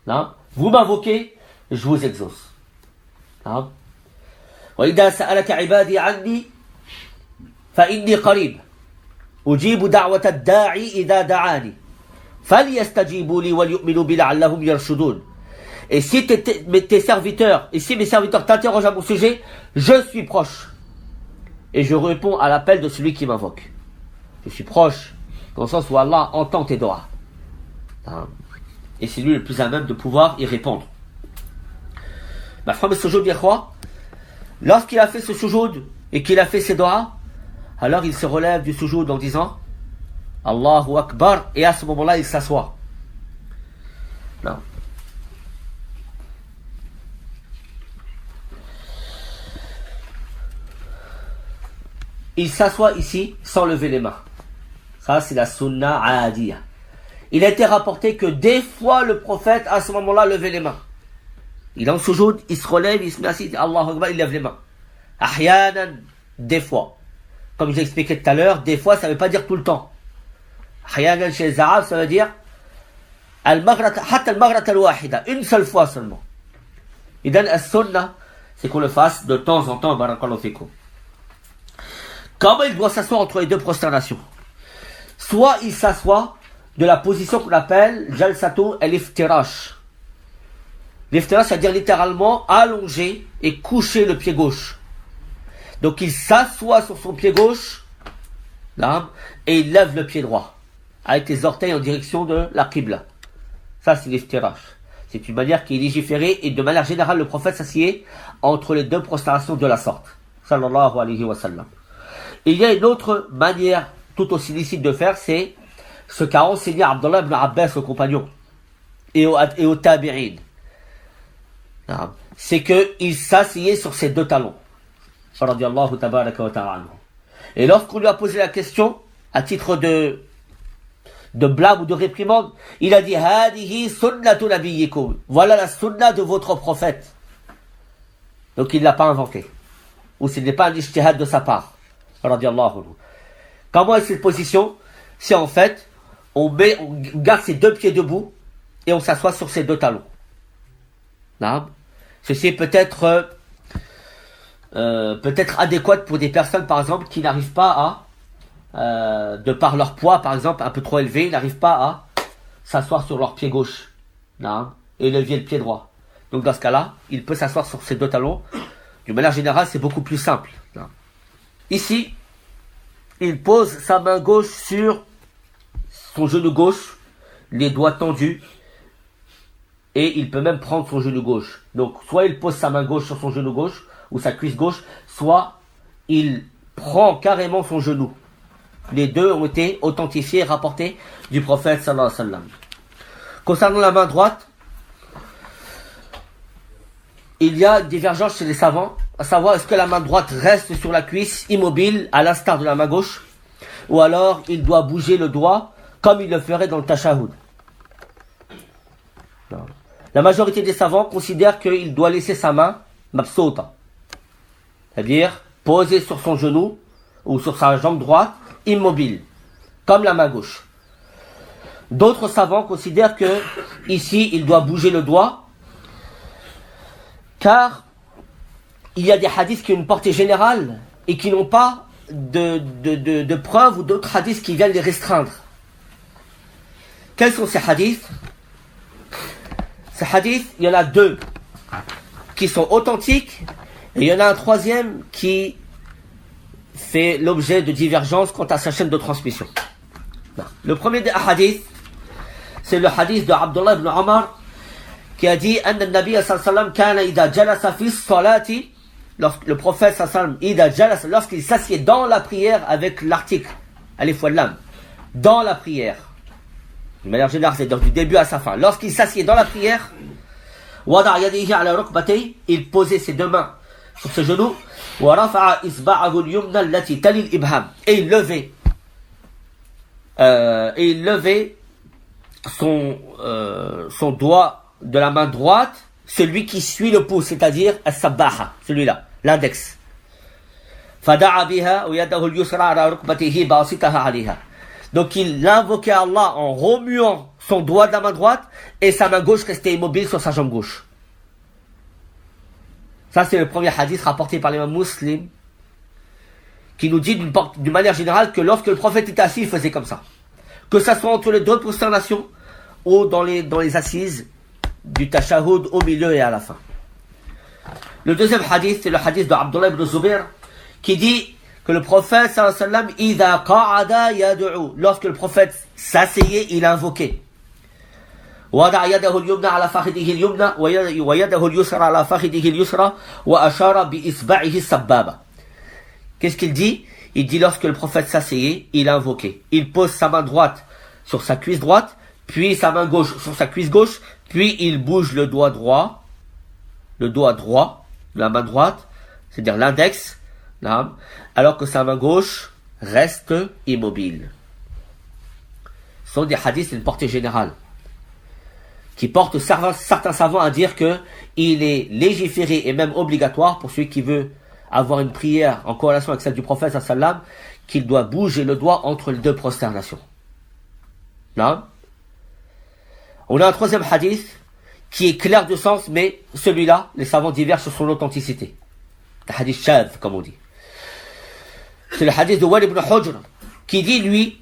Là, vous m'invoquez, je vous exauce. Là. وإذا سألك عبادي عني فإني قريب أجيب دعوة الداعي إذا دعاني فليستجيبوا لي وليؤمنوا بي لعلهم يرشدون. Et si tes serviteurs, et si mes serviteurs t'interrogent à mon sujet, je suis proche. Et je réponds à l'appel de celui qui m'invoque. Je suis proche, dans le sens où Allah entend tes doigts. Et c'est lui le plus à même de pouvoir y répondre. Ma frère, ce jour d'Ikhwa, lorsqu'il a fait ce sujoud et qu'il a fait ses doigts, alors il se relève du sujoud en disant Allahu Akbar, et à ce moment-là il s'assoit. Non. Il s'assoit ici sans lever les mains. Ça c'est la sunna aadiyah. Il a été rapporté que des fois le prophète à ce moment-là levait les mains. Il est en sujoud, il se relève, il se met assis, Allahu Akbar, il lève les mains. Ahyanan, des fois. Comme j'ai expliqué tout à l'heure, des fois ça ne veut pas dire tout le temps. Ahyanan chez les Arabes, ça veut dire hatta al-maghrat al-wahida, une seule fois seulement. Idan as-sunnah, c'est qu'on le fasse de temps en temps, barakallahu fikum. Comment il doit s'asseoir entre les deux prosternations? Soit il s'assoit de la position qu'on appelle jalsatu al-iftirash. L'iftirash, c'est-à-dire littéralement allonger et coucher le pied gauche. Donc il s'assoit sur son pied gauche, là, et il lève le pied droit, avec les orteils en direction de la qibla. Ça, c'est l'iftirash. C'est une manière qui est légiférée, et de manière générale, le prophète s'assied entre les deux prosternations de la sorte. Sallallahu alayhi wa sallam. Et il y a une autre manière tout aussi licite de faire, c'est ce qu'a enseigné Abdullah ibn Abbas aux compagnons et aux tabi'in. C'est qu'il s'asseyait sur ses deux talons. Et lorsqu'on lui a posé la question, à titre de blague ou de réprimande, il a dit Hadihi sunnatu nabiyyikum. Voilà la sunna de votre prophète. Donc il ne l'a pas inventé. Ou ce n'est pas un ijtihad de sa part. Comment est cette position? C'est en fait, on garde ses deux pieds debout et on s'assoit sur ses deux talons. Ceci peut être adéquat pour des personnes, par exemple, qui n'arrivent pas à, de par leur poids, par exemple, un peu trop élevé, ils n'arrivent pas à s'asseoir sur leur pied gauche et lever le pied droit. Donc dans ce cas-là, il peut s'asseoir sur ses deux talons. D'une manière générale, c'est beaucoup plus simple. Ici, il pose sa main gauche sur son genou gauche, les doigts tendus, et il peut même prendre son genou gauche. Donc, soit il pose sa main gauche sur son genou gauche, ou sa cuisse gauche, soit il prend carrément son genou. Les deux ont été authentifiés et rapportés du prophète sallallahu alayhi wa sallam. Concernant la main droite, il y a une divergence chez les savants, à savoir est-ce que la main droite reste sur la cuisse immobile à l'instar de la main gauche, ou alors il doit bouger le doigt comme il le ferait dans le tashahhud. La majorité des savants considèrent qu'il doit laisser sa main mabsouta, c'est-à-dire posée sur son genou ou sur sa jambe droite, immobile, comme la main gauche. D'autres savants considèrent que ici il doit bouger le doigt, car il y a des hadiths qui ont une portée générale et qui n'ont pas de preuves, ou d'autres hadiths qui viennent les restreindre. Quels sont ces hadiths? Ces hadiths, il y en a deux qui sont authentiques, et il y en a un troisième qui fait l'objet de divergences quant à sa chaîne de transmission. Le premier des hadiths, c'est le hadith de Abdullah ibn Omar, qui a dit Anna Nabi sallallahu alayhi wa sallam kana idha jalasa fi salati, le prophète sallallahu alayhi wa sallam, lorsqu'il s'assied dans la prière, avec l'article alif wal lam, dans la prière, de manière générale, c'est donc du début à sa fin, lorsqu'il s'assied dans la prière, wada' yadihi ala rukbatayhi, il posait ses deux mains sur ses genoux, wa rafa'a isba'ahu al-yumna allati tali al-ibham, et il levait son doigt de la main droite, celui qui suit le pouce, c'est-à-dire as-sabbaha, celui-là, l'index. Fada'a biha wa yadahu al-yusra ala rukbatihi basitaha 'alayha. Donc il invoquait Allah en remuant son doigt de la main droite, et sa main gauche restait immobile sur sa jambe gauche. Ça, c'est le premier hadith rapporté par l'imam Muslim, qui nous dit d'une manière générale que lorsque le prophète était assis, il faisait comme ça. Que ça soit entre les deux prosternations ou dans les assises du tashahhud au milieu et à la fin. Le deuxième hadith, c'est le hadith de Abdullah ibn Zubair, qui dit que le prophète sallallahu alayhi wa sallam, idha qa'ada yad'u, lorsque le prophète s'asseyait, il invoquait. وضع يده اليمنى على فخذه اليمنى ويده اليسرى على فخذه اليسرى وأشار بإصبعه السبابة. Qu'est-ce qu'il dit? Il dit lorsque le prophète s'asseyait, il invoquait. Il pose sa main droite sur sa cuisse droite, puis sa main gauche sur sa cuisse gauche, puis il bouge le doigt droit de la main droite, c'est-à-dire l'index, alors que sa main gauche reste immobile. Ce sont des hadiths d'une portée générale, qui portent certains savants à dire que il est légiféré et même obligatoire pour celui qui veut avoir une prière en corrélation avec celle du prophète sallam, qu'il doit bouger le doigt entre les deux prosternations. Non? On a un troisième hadith qui est clair de sens, mais celui-là, les savants divergent sur son authenticité. Le hadith shadh, comme on dit. C'est le hadith de Walid ibn Hujr, qui dit, lui,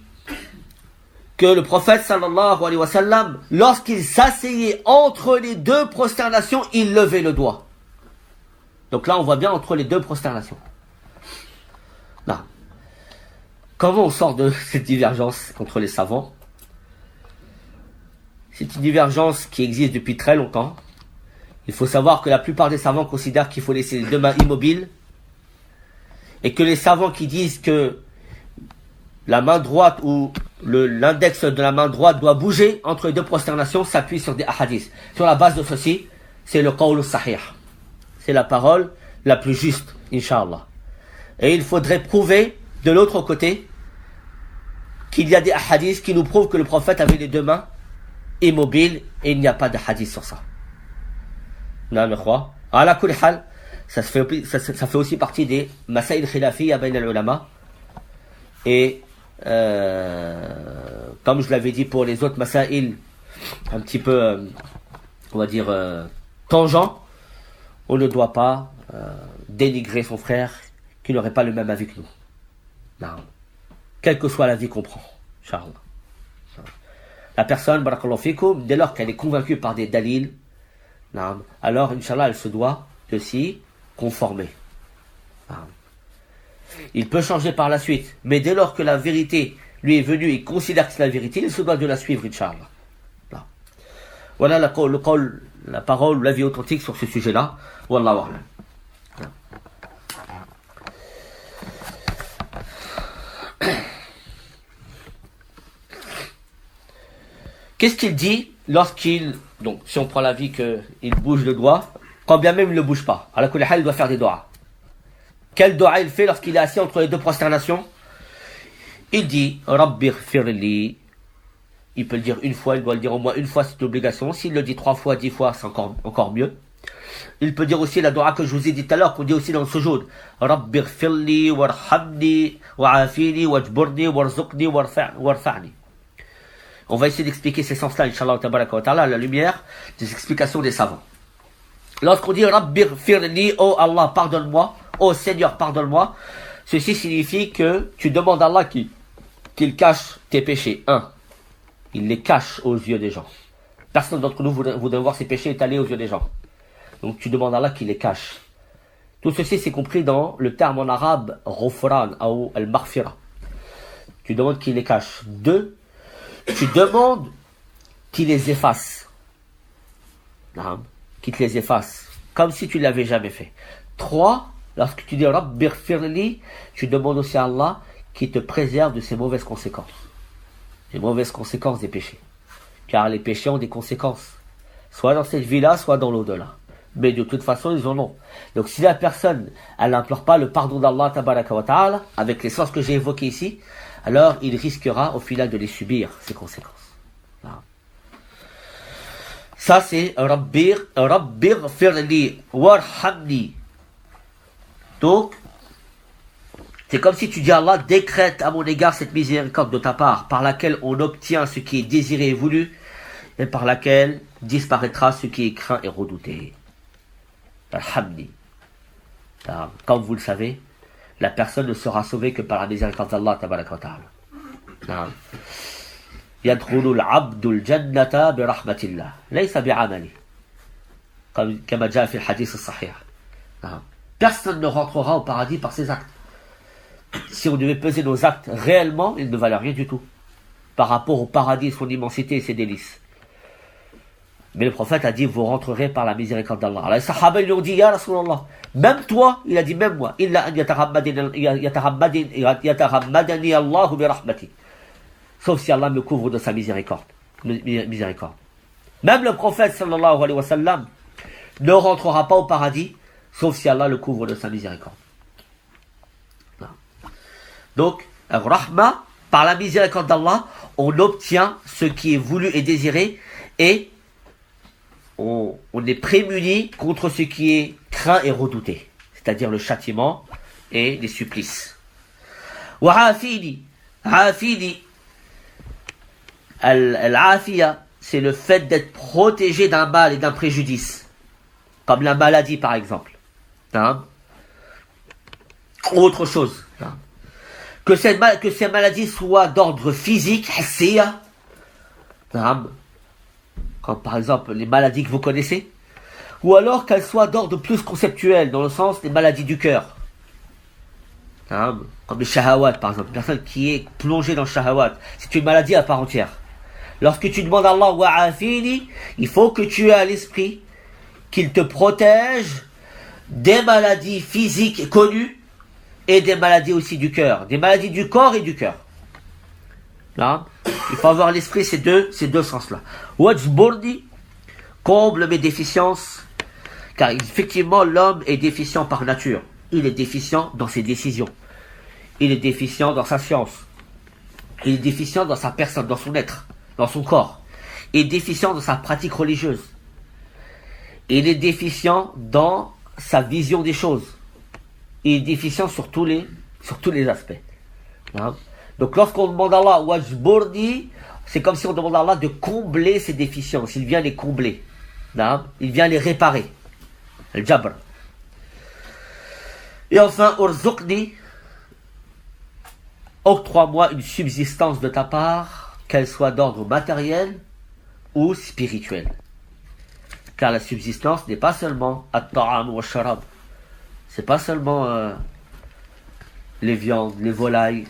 que le prophète sallallahu alayhi wa sallam, lorsqu'il s'asseyait entre les deux prosternations, il levait le doigt. Donc là, on voit bien entre les deux prosternations. Là. Comment on sort de cette divergence entre les savants? C'est une divergence qui existe depuis très longtemps. Il faut savoir que la plupart des savants considèrent qu'il faut laisser les deux mains immobiles, et que les savants qui disent que la main droite ou l'index de la main droite doit bouger entre les deux prosternations s'appuient sur des hadiths. Sur la base de ceci, c'est le qawl sahih. C'est la parole la plus juste, Inch'Allah. Et il faudrait prouver de l'autre côté qu'il y a des hadiths qui nous prouvent que le prophète avait les deux mains immobiles, et il n'y a pas de hadith sur ça. Non, le crois. Ala kulli hal, ça fait aussi partie des masaïl khilafiyya bayna al-ulama. Et comme je l'avais dit pour les autres masaïl un petit peu, on va dire, tangents, on ne doit pas dénigrer son frère qui n'aurait pas le même avis que nous. Non. Quelle que soit l'avis qu'on prend, Inch'Allah. La personne, barakallahu fikum, dès lors qu'elle est convaincue par des dalils, alors, Inch'Allah, elle se doit de s'y conformer. Il peut changer par la suite, mais dès lors que la vérité lui est venue et il considère que c'est la vérité, il se doit de la suivre, Inch'Allah. Voilà la parole, l'avis authentique sur ce sujet-là. Wallahu a'lam. Qu'est-ce qu'il dit lorsqu'il... Donc, si on prend l'avis qu'il bouge le doigt, quand bien même il ne le bouge pas, à la kulli hal, il doit faire des doigts. Quel doigt il fait lorsqu'il est assis entre les deux prosternations? Il dit, Rabbi ghfirli. Il peut le dire une fois, il doit le dire au moins une fois, c'est une obligation. S'il le dit 3 fois, 10 fois, c'est encore mieux. Il peut dire aussi la doua que je vous ai dit tout à l'heure, qu'on dit aussi dans le sujoud. Rabbi ghfirli, warhamni, wa'afini, wajburni, warzuqni, warfa'ni. On va essayer d'expliquer ces sens-là, Inch'Allah, tabaraka wa ta'ala, à la lumière des explications des savants. Lorsqu'on dit Rabbi ghfirli, oh Allah, pardonne-moi, oh Seigneur, pardonne-moi, ceci signifie que tu demandes à Allah qu'il cache tes péchés. Il les cache aux yeux des gens. Personne d'entre nous voudrait voir ses péchés étalés aux yeux des gens. Donc tu demandes à Allah qu'il les cache. Tout ceci c'est compris dans le terme en arabe ghufran ou al-maghfira. Tu demandes qu'il les cache. 2, tu demandes qu'il les efface. Qu'il te les efface. Comme si tu ne l'avais jamais fait. 3, lorsque tu dis Rabbi ghfirli, tu demandes aussi à Allah qu'il te préserve de ces mauvaises conséquences. Les mauvaises conséquences des péchés. Car les péchés ont des conséquences. Soit dans cette vie-là, soit dans l'au-delà. Mais de toute façon, ils en ont. Donc si la personne, elle n'implore pas le pardon d'Allah, tabaraka wa ta'ala, avec les sens que j'ai évoqués ici, alors il risquera au final de les subir, ces conséquences. Voilà. Ça c'est Rabbi ghfirli warhamni. Donc, c'est comme si tu dis à Allah, décrète à mon égard cette miséricorde de ta part, par laquelle on obtient ce qui est désiré et voulu, et par laquelle disparaîtra ce qui est craint et redouté. Alhamdi. Comme vous le savez, la personne ne sera sauvée que par la miséricorde d'Allah, tabaraka wa ta'ala. Yadkhulu al-'abdu al-jannata bi rahmatillah, laysa bi 'amali. Comme jaa fi al-hadith as-sahih. Personne ne rentrera au paradis par ses actes. Si on devait peser nos actes réellement, ils ne valaient rien du tout par rapport au paradis, son immensité et ses délices. Mais le prophète a dit, vous rentrerez par la miséricorde d'Allah. Alors les sahaba lui ont dit, ya Rasulallah, même toi, il a dit même moi, illa an yatahammadani Allahu bi rahmati. Sauf si Allah me couvre de sa miséricorde. Même le prophète sallallahu alayhi wa sallam ne rentrera pas au paradis, sauf si Allah le couvre de sa miséricorde. Donc, rahma, par la miséricorde d'Allah, on obtient ce qui est voulu et désiré, et on est prémuni contre ce qui est craint et redouté. c'est-à-dire le châtiment et les supplices. Wa'afini, afini, al-afiya, c'est le fait d'être protégé d'un mal et d'un préjudice, comme la maladie par exemple. Autre chose. Que ces maladies soient d'ordre physique, hissiya, comme par exemple les maladies que vous connaissez, ou alors qu'elles soient d'ordre plus conceptuel, dans le sens des maladies du cœur. Comme le shahawat par exemple, une personne qui est plongée dans le shahawat, c'est une maladie à part entière. Lorsque tu demandes à Allah wa'afini, il faut que tu aies à l'esprit qu'il te protège des maladies physiques connues et des maladies aussi du cœur, des maladies du corps et du cœur. Là, il faut avoir à l'esprit ces deux sens-là. Wajburni, comble mes déficiences, car effectivement l'homme est déficient par nature. Il est déficient dans ses décisions. Il est déficient dans sa science. Il est déficient dans sa personne, dans son être, dans son corps. Il est déficient dans sa pratique religieuse. Il est déficient dans sa vision des choses. Il est déficient sur tous les aspects. Donc lorsqu'on demande à Allah wajburni, c'est comme si on demande à Allah de combler ses déficiences. Il vient les combler. Il vient les réparer. Al-Jabr. Et enfin, urzuqni, octroie-moi une subsistance de ta part, qu'elle soit d'ordre matériel ou spirituel. Car la subsistance n'est pas seulement at-ta'am wa sharab. C'est pas seulement les viandes, les volailles,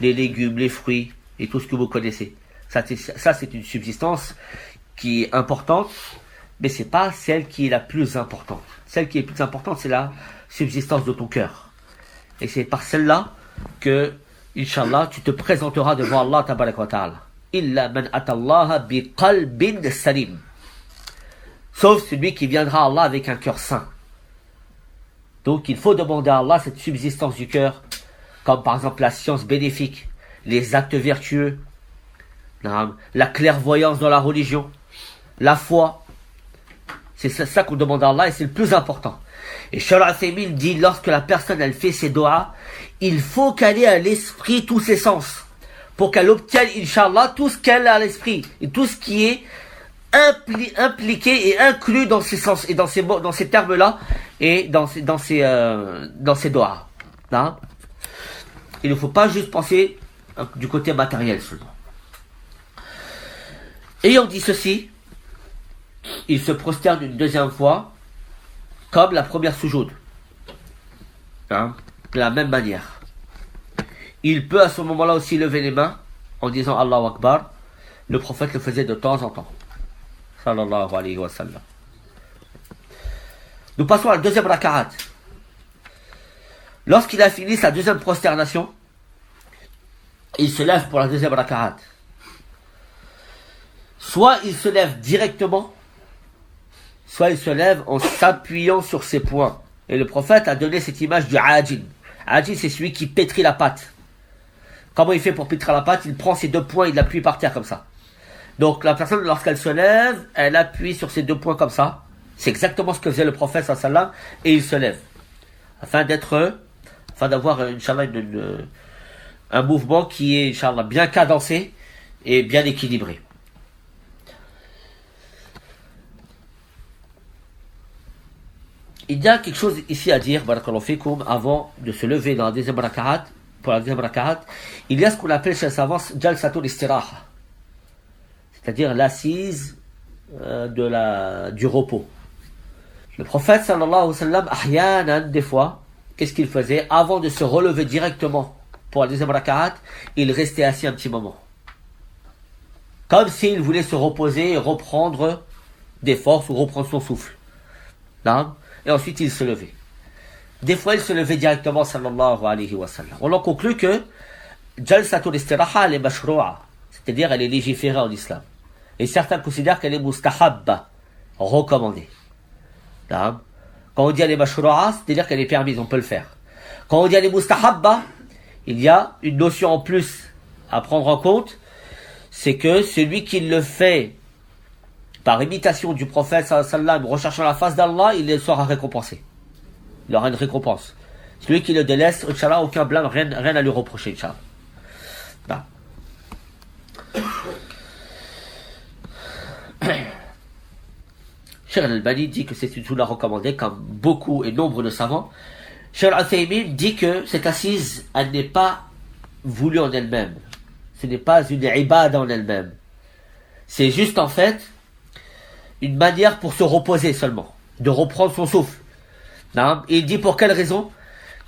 les légumes, les fruits et tout ce que vous connaissez. Ça c'est une subsistance qui est importante, mais c'est pas celle qui est la plus importante. Celle qui est plus importante, c'est la subsistance de ton cœur. Et c'est par celle-là que, Inch'Allah, tu te présenteras devant Allah tabarak wa ta'ala. Illa man atallaha bi qalbin salim. Sauf celui qui viendra à Allah avec un cœur sain. Donc il faut demander à Allah cette subsistance du cœur, comme par exemple la science bénéfique, les actes vertueux, la clairvoyance dans la religion, la foi. C'est ça qu'on demande à Allah et c'est le plus important. Et Cheikh Al-Uthaymin dit, lorsque la personne elle fait ses doigts, il faut qu'elle ait à l'esprit tous ses sens, pour qu'elle obtienne, Inch'Allah, tout ce qu'elle a à l'esprit, et tout ce qui est impliqué et inclus dans ces sens, et dans ces termes-là, et dans ces doigts. Il ne faut pas juste penser du côté matériel seulement. Ayant dit ceci, il se prosterne une deuxième fois, comme la première sujoud. De la même manière. Il peut à ce moment-là aussi lever les mains, en disant Allahu Akbar. Le prophète le faisait de temps en temps. Sallallahu alayhi wa sallam. Nous passons à la deuxième raka'at. Lorsqu'il a fini sa deuxième prosternation, il se lève pour la deuxième raka'at. Soit il se lève directement, soit il se lève en s'appuyant sur ses poings. Et le prophète a donné cette image du ajin. Ajin, c'est celui qui pétrit la pâte. Comment il fait pour pétrir la pâte? Il prend ses deux poings et il l'appuie par terre comme ça. Donc la personne, lorsqu'elle se lève, elle appuie sur ses deux poings comme ça. C'est exactement ce que faisait le prophète sallallahu alayhi wa sallam, et il se lève. Afin d'avoir, Inch'Allah, un mouvement qui est, Inch'Allah, bien cadencé et bien équilibré. Il y a quelque chose ici à dire, barakallahu fikoum, avant de se lever dans la deuxième raka'at. Pour la deuxième raka'at, il y a ce qu'on appelle chez les savants jalsatul istiraha, c'est-à-dire l'assise du repos. Le prophète sallallahu alayhi wa sallam, ahyanan, des fois, qu'est-ce qu'il faisait? Avant de se relever directement pour la deuxième raka'at, il restait assis un petit moment, comme s'il voulait se reposer et reprendre des forces ou reprendre son souffle. Là, et ensuite il se levait. Des fois il se levait directement sallallahu alayhi wa sallam. On en conclut que jalsatul istiraha elle est mashru'a, c'est-à-dire elle est légiférée en islam. Et certains considèrent qu'elle est mustahabba, recommandée. Là, quand on dit elle est mashru'a, c'est-à-dire qu'elle est permise, on peut le faire. Quand on dit elle est mustahabba, il y a une notion en plus à prendre en compte, c'est que celui qui le fait par imitation du prophète sallallahu alayhi wa sallam, recherchant la face d'Allah, il sera récompensé. Il aura une récompense. Celui qui le délaisse, Inch'Allah, aucun blâme, rien à lui reprocher, Inch'Allah. Non. Cheikh Al-Albani dit que c'est une sunna recommandée, comme beaucoup et nombre de savants. Cheikh Al-Uthaymin dit que cette assise, elle n'est pas voulue en elle-même. Ce n'est pas une ibada en elle-même. C'est juste en fait une manière pour se reposer seulement, de reprendre son souffle. Non. Il dit pour quelle raison?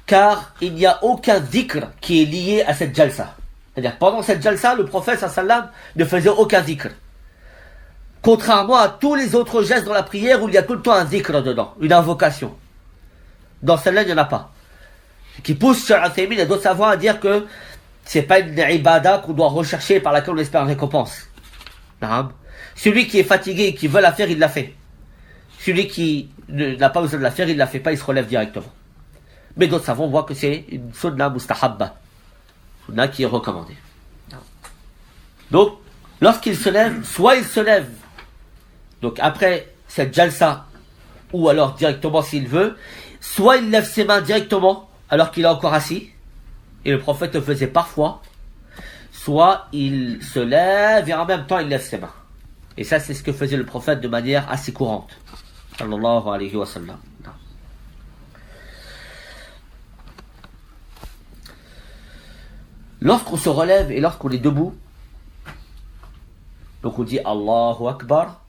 Car il n'y a aucun dhikr qui est lié à cette jalsa. C'est-à-dire, pendant cette jalsa, le prophète sallam ne faisait aucun dhikr. Contrairement à tous les autres gestes dans la prière où il y a tout le temps un dhikr dedans, une invocation. Dans celle-là, il n'y en a pas. Ce qui pousse Cheikh Al-Uthaymin et d'autres savants à dire que c'est pas une ibada qu'on doit rechercher par laquelle on espère une récompense. Non. Celui qui est fatigué et qui veut la faire, il la fait. Celui qui n'a pas besoin de la faire, il la fait pas, il se relève directement. Mais d'autres savants voient que c'est une sunna mustahabba. Sunna qui est recommandée. Donc, lorsqu'il se lève, soit il se lève, donc après cette jalsa, ou alors directement s'il veut, soit il lève ses mains directement, alors qu'il est encore assis, et le prophète le faisait parfois, soit il se lève et en même temps il lève ses mains. Et ça, c'est ce que faisait le prophète de manière assez courante. Sallallahu alayhi wa sallam. Lorsqu'on se relève et lorsqu'on est debout, donc on dit Allahu Akbar,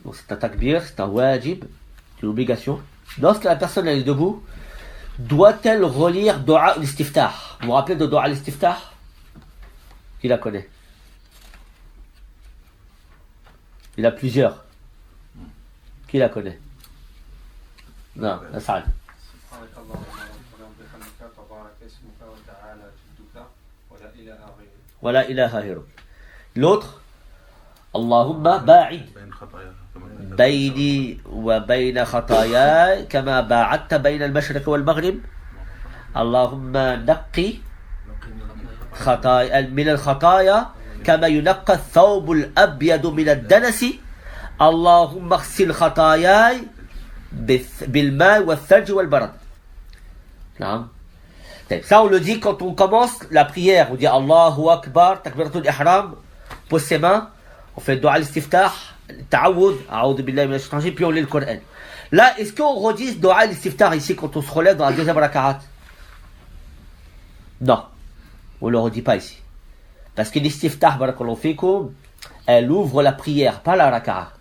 donc c'est un takbir, c'est un wajib, c'est une obligation. Lorsque la personne est debout, doit-elle relire Dua al-Istiftah? Vous vous rappelez de Dua al-Istiftah? Qui la connaît? Il y en a plusieurs. Qui la connaît? Non, la salle. Wala ilaha ghayru. L'autre, Allahumma ba'id bayni wa bayna khataya kama ba'adta bayna al-mashriq wal maghrib. Allahumma naqqi خطايا من الخطايا كما ينقى الثوب الأبيض من الدنس اللهم اغسل خطاياي بالماء والثلج والبرد. نعم. Ça on le dit quand on commence la prière, on dit Allahu Akbar, takbiratul ihram, pose ses mains, on fait dua al-istiftah, ta'awud, a'udhu billahi minash shaitanir, puis on lit le Coran. Là, est-ce qu'on redit dua al-istiftah ici quand on se relève dans la deuxième rakaat? Non. On ne le redit pas ici. Parce que l'istiftah, barakallahu fikum, elle ouvre la prière, pas la raka'a.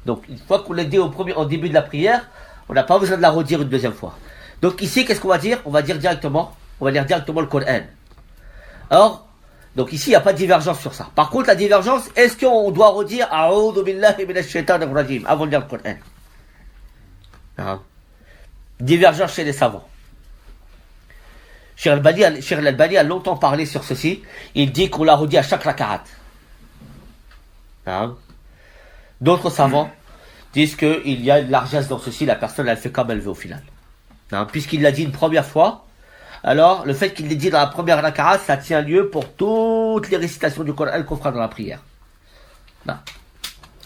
Donc, une fois qu'on l'a dit au début de la prière, on n'a pas besoin de la redire une deuxième fois. Donc ici, qu'est-ce qu'on va dire? On va dire directement, le Coran. Alors, donc ici, il n'y a pas de divergence sur ça. Par contre, la divergence, est-ce qu'on doit redire A'udhu billahi minash shaitanir rajim avant de lire le Coran? Divergence chez les savants. Cheikh Al-Albani a longtemps parlé sur ceci. Il dit qu'on l'a redit à chaque rakaat. D'autres savants disent qu'il y a une largesse dans ceci, la personne elle fait comme elle veut au final. Puisqu'il l'a dit une première fois, alors le fait qu'il l'ait dit dans la première rakaat, ça tient lieu pour toutes les récitations du Coran qu'on fera dans la prière.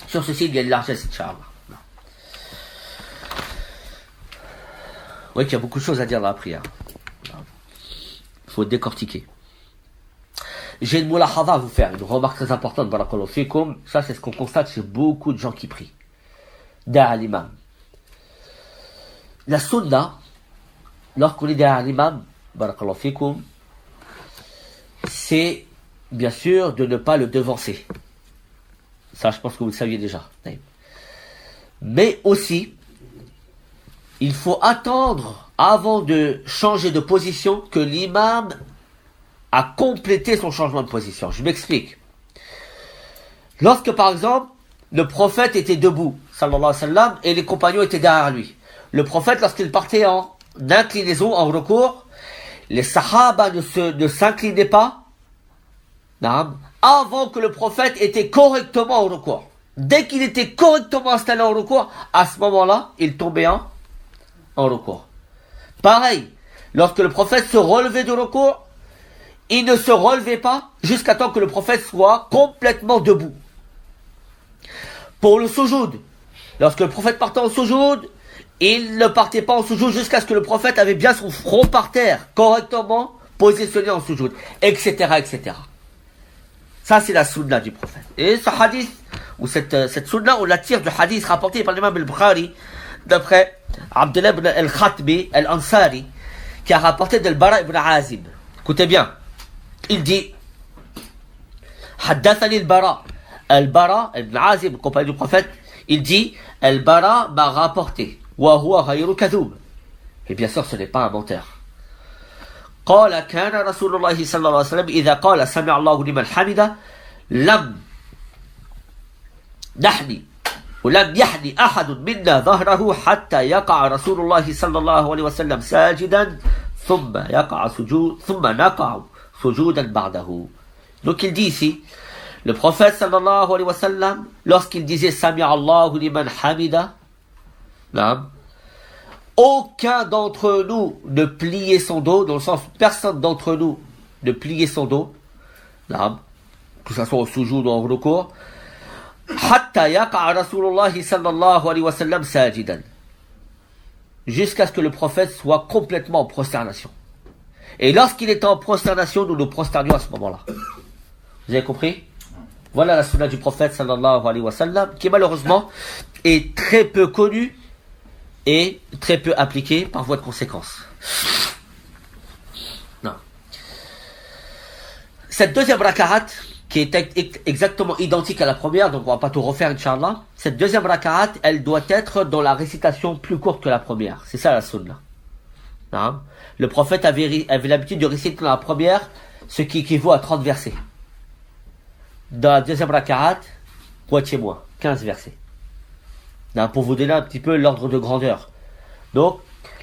Sur ceci, il y a une largesse, Inch'Allah. Oui, qu'il y a beaucoup de choses à dire dans la prière. Il faut décortiquer. J'ai une moulahada à vous faire, une remarque très importante, barakallahu fikum. Ça, c'est ce qu'on constate chez beaucoup de gens qui prient. Derrière l'imam. La sunna, lorsqu'on est derrière l'imam, barakallahu fikum, c'est, bien sûr, de ne pas le devancer. Ça, je pense que vous le saviez déjà. Mais aussi, il faut attendre, avant de changer de position, que l'imam a complété son changement de position. Je m'explique. Lorsque, par exemple, le prophète était debout, sallallahu alayhi wa sallam, et les compagnons étaient derrière lui. Le prophète, lorsqu'il partait en inclinaison, en recours, les sahaba ne s'inclinaient pas, avant que le prophète était correctement en recours. Dès qu'il était correctement installé en recours, à ce moment-là, il tombait en recours. Pareil, lorsque le prophète se relevait du recours, il ne se relevait pas jusqu'à temps que le prophète soit complètement debout. Pour le soujoud, lorsque le prophète partait en soujoud, il ne partait pas en soujoud jusqu'à ce que le prophète avait bien son front par terre, correctement positionné en soujoud, etc., etc. Ça, c'est la sunna du prophète. Et ce hadith, ou cette sunna, on la tire du hadith rapporté par l'imam al-Bukhari, d'après Abdullah ibn al-Khatbi al-Ansari, qui a rapporté de al-Bara ibn Azib. Écoutez bien, il dit, Haddathani al-Bara ibn Azib, le compagnon du prophète, il dit, al-Bara m'a rapporté, wa huwa ghayru kadhub. Et bien sûr, ce n'est pas un menteur. قال كان رسول الله صلى الله عليه وسلم إذا قال سمع الله لمن حمده لم يحني أحد منا ظهره حتى يقع رسول الله صلى الله عليه وسلم ساجدا ثم نقع سجودا بعده. Donc il dit ici, le prophète sallallahu alayhi wa sallam, lorsqu'il disait Sami'a Allahu liman hamida, aucun d'entre nous ne pliait son dos, dans le sens personne d'entre nous ne pliait son dos, que ce soit au sujoud ou en recours, hatta yaqa Rasulullah sallallahu alayhi wa sallam sajidan, jusqu'à ce que le prophète soit complètement en prosternation. Et lorsqu'il était en prosternation, nous nous prosternions à ce moment-là. Vous avez compris? Voilà la sunna du prophète sallallahu alayhi wa sallam, qui malheureusement est très peu connue et très peu appliquée par voie de conséquence. Non. Cette deuxième raka'at, qui est exactement identique à la première, donc on va pas tout refaire, Inch'Allah. Cette deuxième raka'at, elle doit être dans la récitation plus courte que la première. C'est ça la sunna. Non. Le prophète avait l'habitude de réciter dans la première ce qui équivaut à 30 versets. Dans la deuxième raka'at, moitié moins, 15 versets. Pour vous donner un petit peu l'ordre de grandeur. Donc,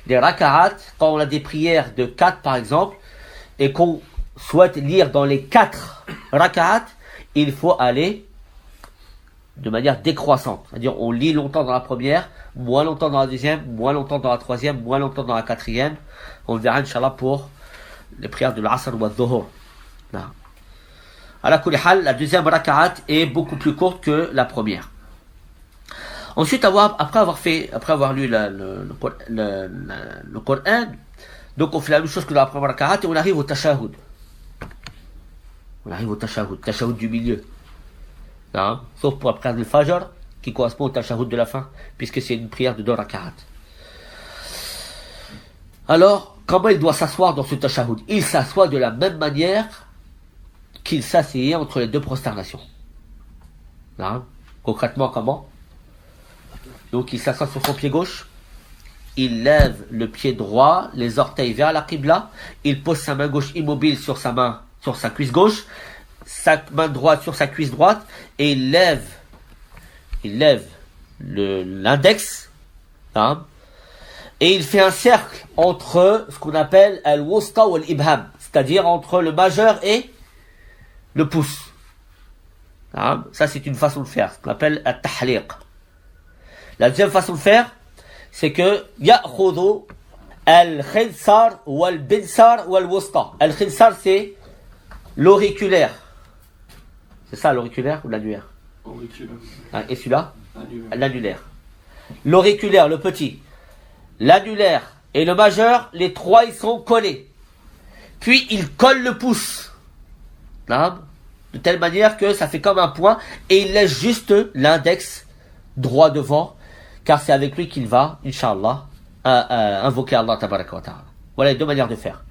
les raka'at, quand on a des prières de 4 par exemple, et qu'on souhaite lire dans les 4 raka'at, il faut aller de manière décroissante. C'est-à-dire, on lit longtemps dans la première, moins longtemps dans la deuxième, moins longtemps dans la troisième, moins longtemps dans la quatrième. On le verra, Inch'Allah, pour les prières de l'Asr ou al-Dhuhr. À la kulli hal, la deuxième raka'at est beaucoup plus courte que la première. Ensuite, après avoir lu le Coran, donc on fait la même chose que dans la première raka'at et on arrive au tashahhud. Tashahhud du milieu. Sauf pour la prière du Fajr, qui correspond au tashahhud de la fin, puisque c'est une prière de 2 raka'at. Alors, comment il doit s'asseoir dans ce tashahhud? Il s'assoit de la même manière qu'il s'asseyait entre les 2 prosternations. Concrètement, comment? Donc il s'assoit sur son pied gauche, il lève le pied droit, les orteils vers la qibla, il pose sa main gauche immobile sur sa cuisse gauche, sa main droite sur sa cuisse droite, et il lève l'index, et il fait un cercle entre ce qu'on appelle al-wusta ou al-ibham, c'est-à-dire entre le majeur et le pouce. Ça c'est une façon de faire, ce qu'on appelle at-tahliq. La deuxième façon de faire, c'est que ya'khudhu al-khinsar ou al-binsar ou al-wusta. Al-khinsar, c'est l'auriculaire. C'est ça l'auriculaire ou l'annulaire? Auriculaire. Et celui-là? L'annulaire. L'auriculaire, le petit. L'annulaire et le majeur, les 3 ils sont collés. Puis il colle le pouce. De telle manière que ça fait comme un point et il laisse juste l'index droit devant. Car c'est avec lui qu'il va, Inch'Allah, invoquer Allah tabaraka wa ta'ala. Voilà les 2 manières de faire.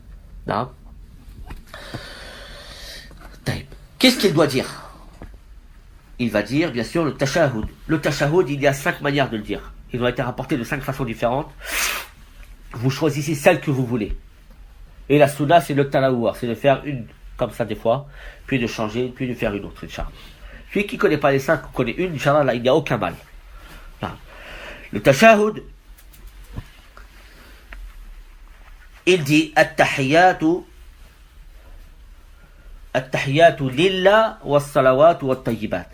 Qu'est-ce qu'il doit dire? Il va dire, bien sûr, le tashahhud. Le tashahhud, il y a 5 manières de le dire. Ils ont été rapportés de 5 façons différentes. Vous choisissez celle que vous voulez. Et la sunna, c'est le talawwar. C'est de faire une comme ça des fois, puis de changer, puis de faire une autre, Inch'Allah. Celui qui ne connaît pas les 5, qui connaît une, Inch'Allah, là, il n'y a aucun mal. Le tashahhud, il dit at-tahiyyatu lillah wa salawatu wa tayyibat.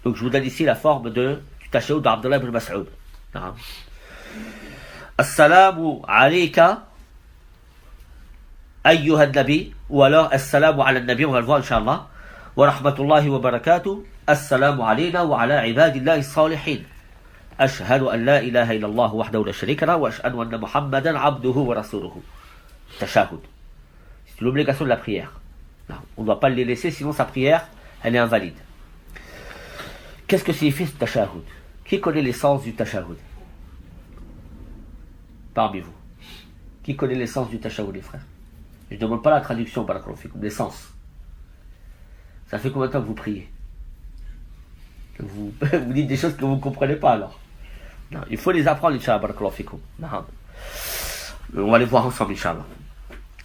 Donc je vous donne ici la forme du tashahhud d'Abdullah ibn Mas'ud. Assalamu alayka ayyuha nabi, ou alors assalamu ala nabi, on va le voir Inch'Allah, wa rahmatullahi wa barakatuh, assalamu alayna wa ala ibadillahi salihin. Ashhadu an la ilaha illallah wahdahu la sharika lah wa ashhadu anna Muhammadan abduhu wa rasuluhu. Tashahhud. C'est l'obligation de la prière. Non, on ne doit pas les laisser, sinon sa prière, elle est invalide. Qu'est-ce que signifie ce tashahhud? Qui connaît l'essence du tashahhud? Parmi vous. Qui connaît l'essence du tashahhud, les frères? Je ne demande pas la traduction, l'essence. Ça fait combien de temps que vous priez? Vous dites des choses que vous ne comprenez pas alors. Non, il faut les apprendre, Inch'Allah, barakallahu fikum. On va les voir ensemble, Inch'Allah.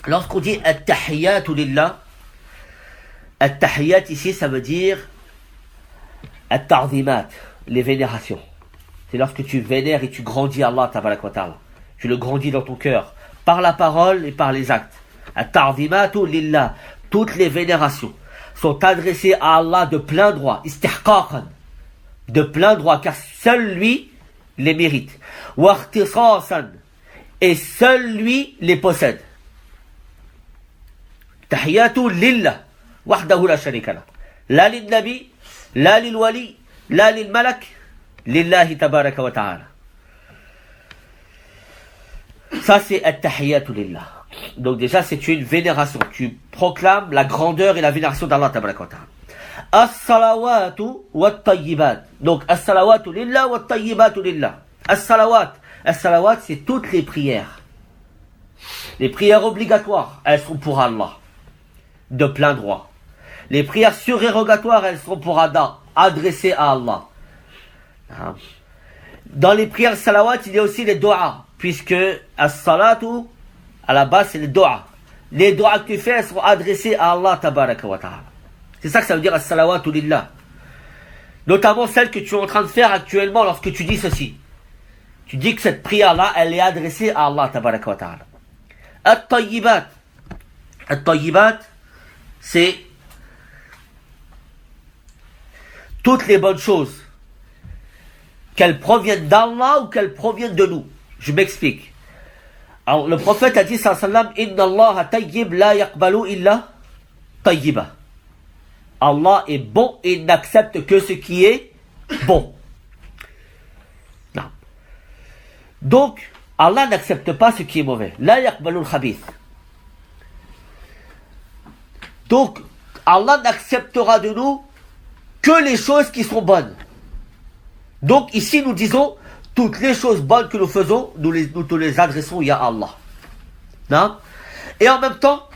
Lorsqu'on dit at-tahiyyatu lillah, at-tahiyyat ici, ça veut dire at-ta'zimat, les vénérations. C'est lorsque tu vénères et tu grandis Allah, tabaraka wa ta'ala. Tu le grandis dans ton cœur, par la parole et par les actes. At-ta'zimatu lillah, toutes les vénérations sont adressées à Allah de plein droit, istihqaqan, de plein droit, car seul lui les mérite. Wa ikhtisasan, et seul lui les possède. Tahiyatu lillah, wahdahu la sharika lah. La lil nabi, la lil wali, la lil malak, lillahi tabaraka wa ta'ala. Ça c'est at-tahiyatu lillah. Donc déjà c'est une vénération. Tu proclames la grandeur et la vénération d'Allah tabaraka wa ta'ala. As-salawatu wat-tayyibat. Donc as-salawatu lillah wat-tayyibatu lillah. As-salawat. As-salawat c'est toutes les prières. Les prières obligatoires, elles sont pour Allah. De plein droit. Les prières surérogatoires, elles sont pour Ada, adressées à Allah. Dans les prières salawat, il y a aussi les doigts, puisque as-salatu, à la base, c'est les doigts. Les doigts que tu fais, elles sont adressées à Allah, tabaraka wa ta'ala. C'est ça que ça veut dire as-salawatu lillah. Notamment celle que tu es en train de faire actuellement lorsque tu dis ceci. Tu dis que cette prière-là, elle est adressée à Allah, tabaraka wa ta'ala. At-tayyibat. At-tayyibat, c'est toutes les bonnes choses, qu'elles proviennent d'Allah ou qu'elles proviennent de nous. Je m'explique. Alors, le prophète a dit, sallallahu alayhi wa sallam, Inna Allah tayyib la yaqbalu illa tayyiba. Allah est bon et il n'accepte que ce qui est bon. Non. Donc, Allah n'accepte pas ce qui est mauvais. La yaqbalu al-khabith. Donc, Allah n'acceptera de nous que les choses qui sont bonnes. Donc, ici, nous disons, toutes les choses bonnes que nous faisons, nous les adressons à Allah. Non? Et en même temps,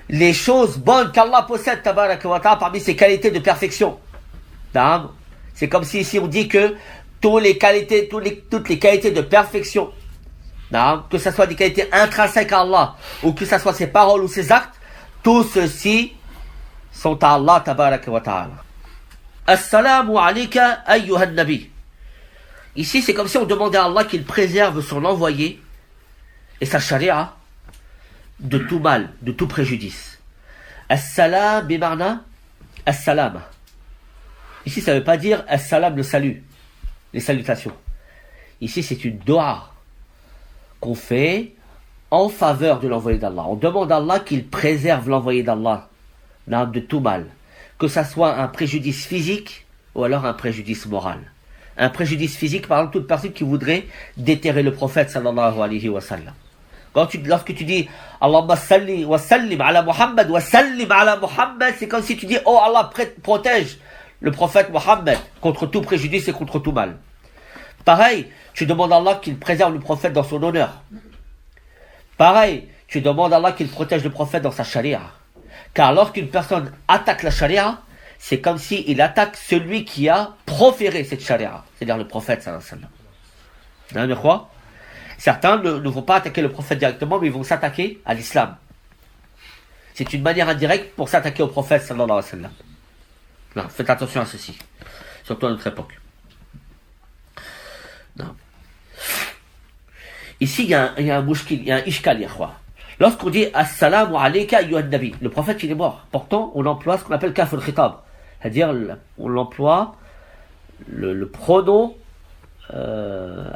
les choses bonnes qu'Allah possède, tabaraka wa ta'ala, parmi ses qualités de perfection. Non? C'est comme si ici on dit que toutes les qualités de perfection, non? Que ce soit des qualités intrinsèques à Allah, ou que ce soit ses paroles ou ses actes, tout ceci sont à Allah tabaraka wa ta'ala. Assalamu alayka ayyuhan nabi. Ici, c'est comme si on demandait à Allah qu'il préserve son envoyé et sa charia de tout mal, de tout préjudice. As-salam bimarna as-salam. Ici, ça ne veut pas dire as-salam, le salut, les salutations. Ici, c'est une dua qu'on fait en faveur de l'envoyé d'Allah. On demande à Allah qu'il préserve l'envoyé d'Allah de tout mal. Que ça soit un préjudice physique ou alors un préjudice moral. Un préjudice physique, par exemple, toute personne qui voudrait déterrer le prophète sallallahu alayhi wa sallam. Lorsque tu dis Allahumma salli wa sallim ala Muhammad wa sallim ala Muhammad, c'est comme si tu dis oh Allah protège le prophète Muhammad contre tout préjudice et contre tout mal. Pareil, tu demandes à Allah qu'il préserve le prophète dans son honneur. Pareil, tu demandes à Allah qu'il protège le prophète dans sa charia. Car lorsqu'une personne attaque la charia, c'est comme s'il attaque celui qui a proféré cette charia, c'est-à-dire le prophète sallallahu alayhi wa sallam. Vous savez quoi? Certains ne vont pas attaquer le prophète directement, mais ils vont s'attaquer à l'islam. C'est une manière indirecte pour s'attaquer au prophète sallallahu alayhi wa sallam. Non, faites attention à ceci, surtout à notre époque. Non. Ici, il y a un mouchkil, il y a un ishkal, yakhwa. Lorsqu'on dit Assalamu alayka ayyuhan nabi, le prophète il est mort. Pourtant, on emploie ce qu'on appelle kaf al-khitab. C'est-à-dire, on emploie le pronom à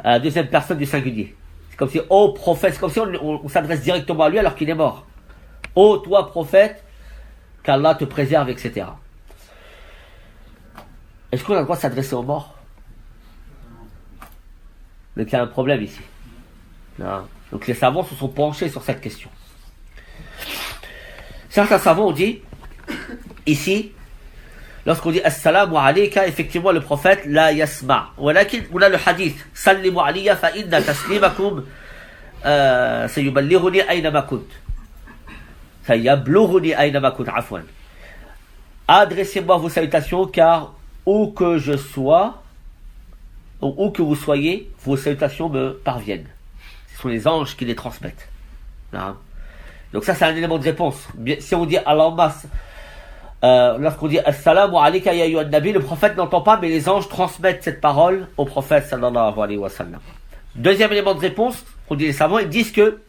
la deuxième personne du singulier. C'est comme si, oh prophète, c'est comme si on s'adresse directement à lui alors qu'il est mort. Oh toi prophète, qu'Allah te préserve, etc. Est-ce qu'on a le droit de s'adresser aux morts? Donc il y a un problème ici. Non. Donc les savants se sont penchés sur cette question. Certains savants ont dit, ici, lorsqu'on dit Assalamu alayka, effectivement le prophète la yasma. Walakin, on a le hadith Sallimu alayya fa inna taslimakum sayuballighuni aynama kunt. Sayablughuni aynama kunt, afwan. Adressez-moi vos salutations, car où que je sois, ou où que vous soyez, vos salutations me parviennent. Ce sont les anges qui les transmettent. Non. Donc ça c'est un élément de réponse. Si on dit Allahumma, lorsqu'on dit Assalamu alayka ya ayyuhan nabi, le prophète n'entend pas, mais les anges transmettent cette parole au prophète sallallahu alayhi wa sallam. Deuxième élément de réponse, on dit les savants, ils disent que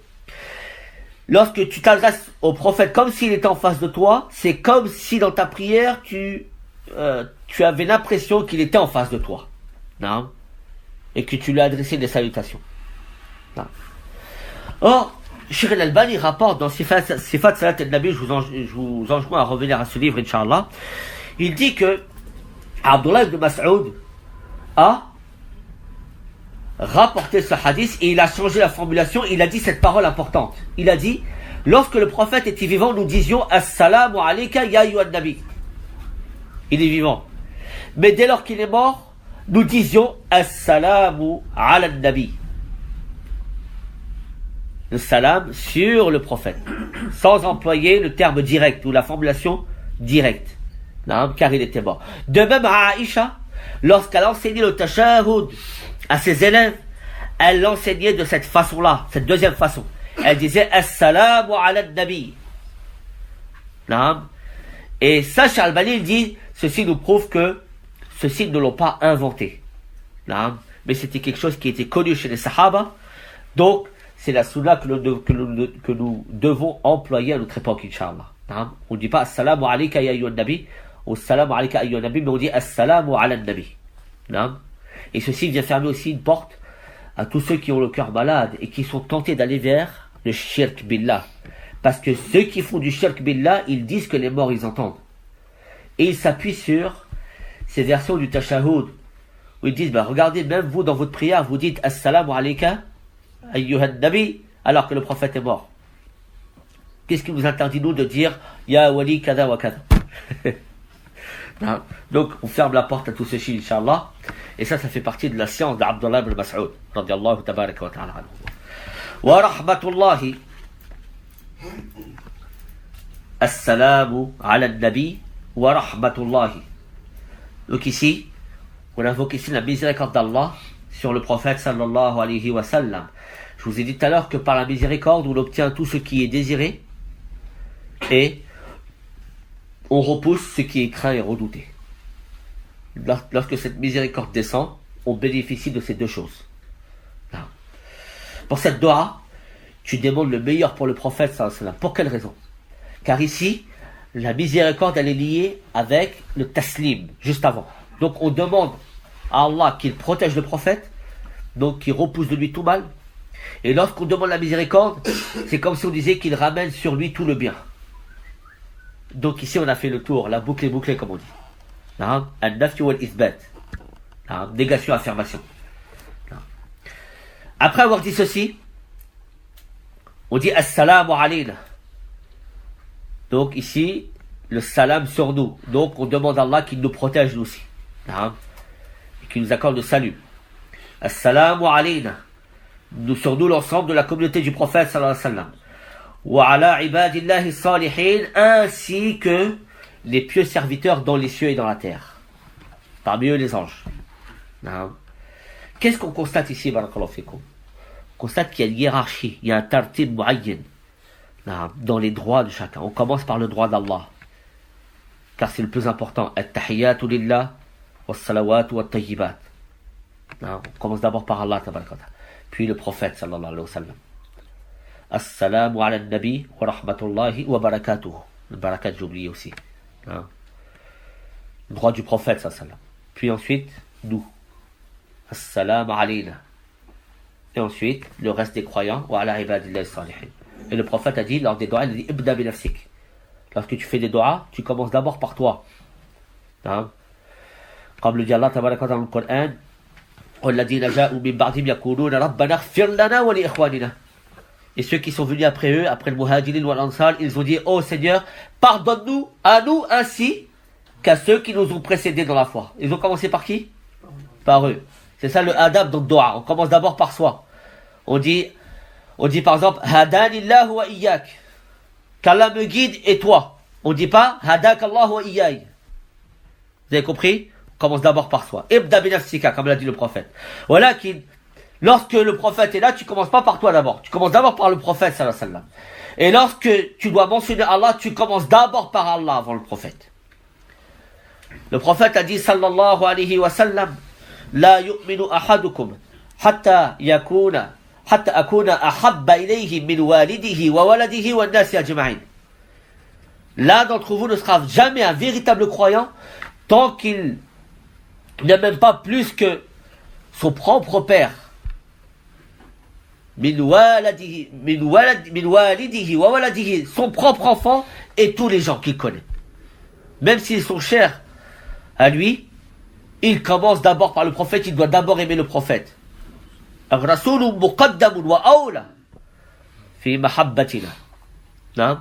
lorsque tu t'adresses au prophète comme s'il était en face de toi, c'est comme si dans ta prière tu avais l'impression qu'il était en face de toi. Non. Et que tu lui as adressé des salutations. Non. Or, Cheikh al-Albani rapporte dans Sifat Salat al-Nabi, je vous enjoins à revenir à ce livre, Inch'Allah. Il dit que Abdullah ibn Mas'ud a rapporté ce hadith et il a changé la formulation. Il a dit cette parole importante. Il a dit, lorsque le prophète était vivant, nous disions Assalamu alayka ya ayyuhan nabi. Il est vivant. Mais dès lors qu'il est mort, nous disions Assalamu ala nabi. Le salam sur le prophète, sans employer le terme direct ou la formulation directe, non, car il était mort. De même à Aïcha, lorsqu'elle enseignait le tashahhud à ses élèves, elle l'enseignait de cette façon-là, cette deuxième façon. Elle disait Assalamu ala nabi. Non. Et ça, Cheikh Al-Albani dit, ceci nous prouve que ceux-ci ne l'ont pas inventé. Non. Mais c'était quelque chose qui était connu chez les Sahaba. Donc, c'est la sunna que nous devons employer à notre époque, Inch'Allah. On ne dit pas Assalamu alayka ya ayyuhan nabi ou Assalamu alayka ayyuhan nabi, mais on dit Assalamu ala nabi. Et ceci vient fermer aussi une porte à tous ceux qui ont le cœur malade et qui sont tentés d'aller vers le shirk billah. Parce que ceux qui font du shirk billah, ils disent que les morts ils entendent. Et ils s'appuient sur ces versions du tashahhud où ils disent, regardez, même vous dans votre prière, vous dites Assalamu alayka ayyuhan nabi, alors que le prophète est mort. Qu'est-ce qui nous interdit nous de dire Ya wali kada wa kada? Donc on ferme la porte à tout ceci, Inch'Allah. Et ça fait partie de la science d'Abdullah ibn Mas'ud radiyallahu tabaraka wa ta'ala anhu. Wa rahmatullahi assalamu ala nabi wa rahmatullahi. Donc ici on invoque ici la miséricorde d'Allah sur le prophète sallallahu alayhi wa sallam. Je vous ai dit tout à l'heure que par la miséricorde, on obtient tout ce qui est désiré et on repousse ce qui est craint et redouté. Lorsque cette miséricorde descend, on bénéficie de ces deux choses. Pour cette dua, tu demandes le meilleur pour le prophète sallallahu alayhi wa sallam. Pour quelle raison? Car ici, la miséricorde, elle est liée avec le taslim, juste avant. Donc on demande à Allah qu'il protège le prophète, donc qu'il repousse de lui tout mal. Et lorsqu'on demande la miséricorde, c'est comme si on disait qu'il ramène sur lui tout le bien. Donc ici on a fait le tour, la boucle est bouclée comme on dit. Al-nafyu wal-ithbat. Négation, affirmation. Après avoir dit ceci, on dit Assalamu alayna. Donc ici, le salam sur nous. Donc on demande à Allah qu'il nous protège nous aussi. Et qu'il nous accorde le salut. Assalamu alayna. Sur nous l'ensemble de la communauté du prophète sallallahu alayhi wa sallam. Wa ala ibadillahi salihin, ainsi que les pieux serviteurs dans les cieux et dans la terre. Parmi eux les anges. Qu'est-ce qu'on constate ici, barakallahu fikum? On constate qu'il y a une hiérarchie, il y a un tartib muayyan dans les droits de chacun. On commence par le droit d'Allah, car c'est le plus important. At-tahiyyatu lillah was-salawatu wat-tayyibat. On commence d'abord par Allah tabaraka wa ta'ala, puis le prophète sallallahu alayhi wa sallam. Assalamu ala nabi wa rahmatullahi wa barakatuhu. Le barakat, j'ai oublié aussi. Le droit du prophète sallallahu alayhi wa sallam. Puis ensuite, nous. Assalamu alayna. Et ensuite, le reste des croyants. Wa ala ibadillahi salihin. Et le prophète a dit, lors des doigts, il a dit Ibda bi nafsik. Lorsque tu fais des doigts, tu commences d'abord par toi. Comme le dit Allah tabaraka dans le Coran, Et ceux qui sont venus après eux, après le Muhajirin ou l'Ansar, ils ont dit, oh Seigneur, pardonne-nous à nous ainsi qu'à ceux qui nous ont précédés dans la foi. Ils ont commencé par qui? Par eux. C'est ça le adab dans le dua. On commence d'abord par soi. On dit par exemple, Hadanillahu wa iyyak. Qu'Allah me guide et toi. On dit pas, Hadakallahu wa iyyay. Vous avez compris? On commence d'abord par soi. Ibda binafsika, comme l'a dit le prophète. Voilà qui, lorsque le prophète est là, tu commences pas par toi d'abord. Tu commences d'abord par le prophète, sallallahu alayhi wa sallam. Et lorsque tu dois mentionner Allah, tu commences d'abord par Allah avant le prophète. Le prophète a dit, sallallahu alayhi wa sallam, La yu'minu ahadukum, hatta akuna ahabba ilayhi min walidihi wa waladihi wa nasi ajma'in. L'un d'entre vous ne sera jamais un véritable croyant tant qu'il n'aime pas plus que son propre père. Min walidihi wa waladihi, son propre enfant et tous les gens qu'il connaît. Même s'ils sont chers à lui, il commence d'abord par le prophète, il doit d'abord aimer le prophète. Ar-rasulu muqaddamun wa awla fi mahabbatina. Non?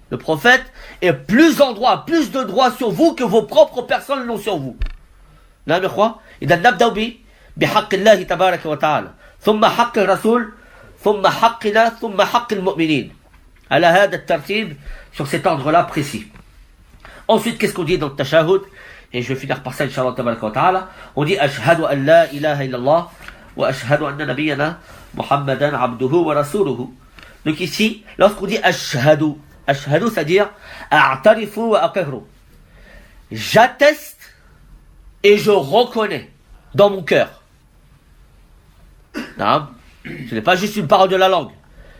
Le prophète est plus en droit, plus de droit sur vous que vos propres personnes l'ont sur vous. نعم يا إخوة إذا نبدأ بحق الله تبارك وتعالى ثم حق الرسول ثم حقنا ثم حق المؤمنين على هذا الترتيب sur cet ordre-là précis. Ensuite, qu'est-ce qu'on dit dans le tashahhud? Et je vais finir par ça, Inch'Allah tabaraka wa ta'ala. On dit ashhadu an la ilaha illallah wa ashhadu anna nabiyyana Muhammadan abduhu wa rasuluhu. Donc ici, lorsqu'on dit ashhadu, ashhadu, c'est-à-dire a'tarifu wa aqirru. J'atteste et je reconnais dans mon cœur. Non, ce n'est pas juste une parole de la langue.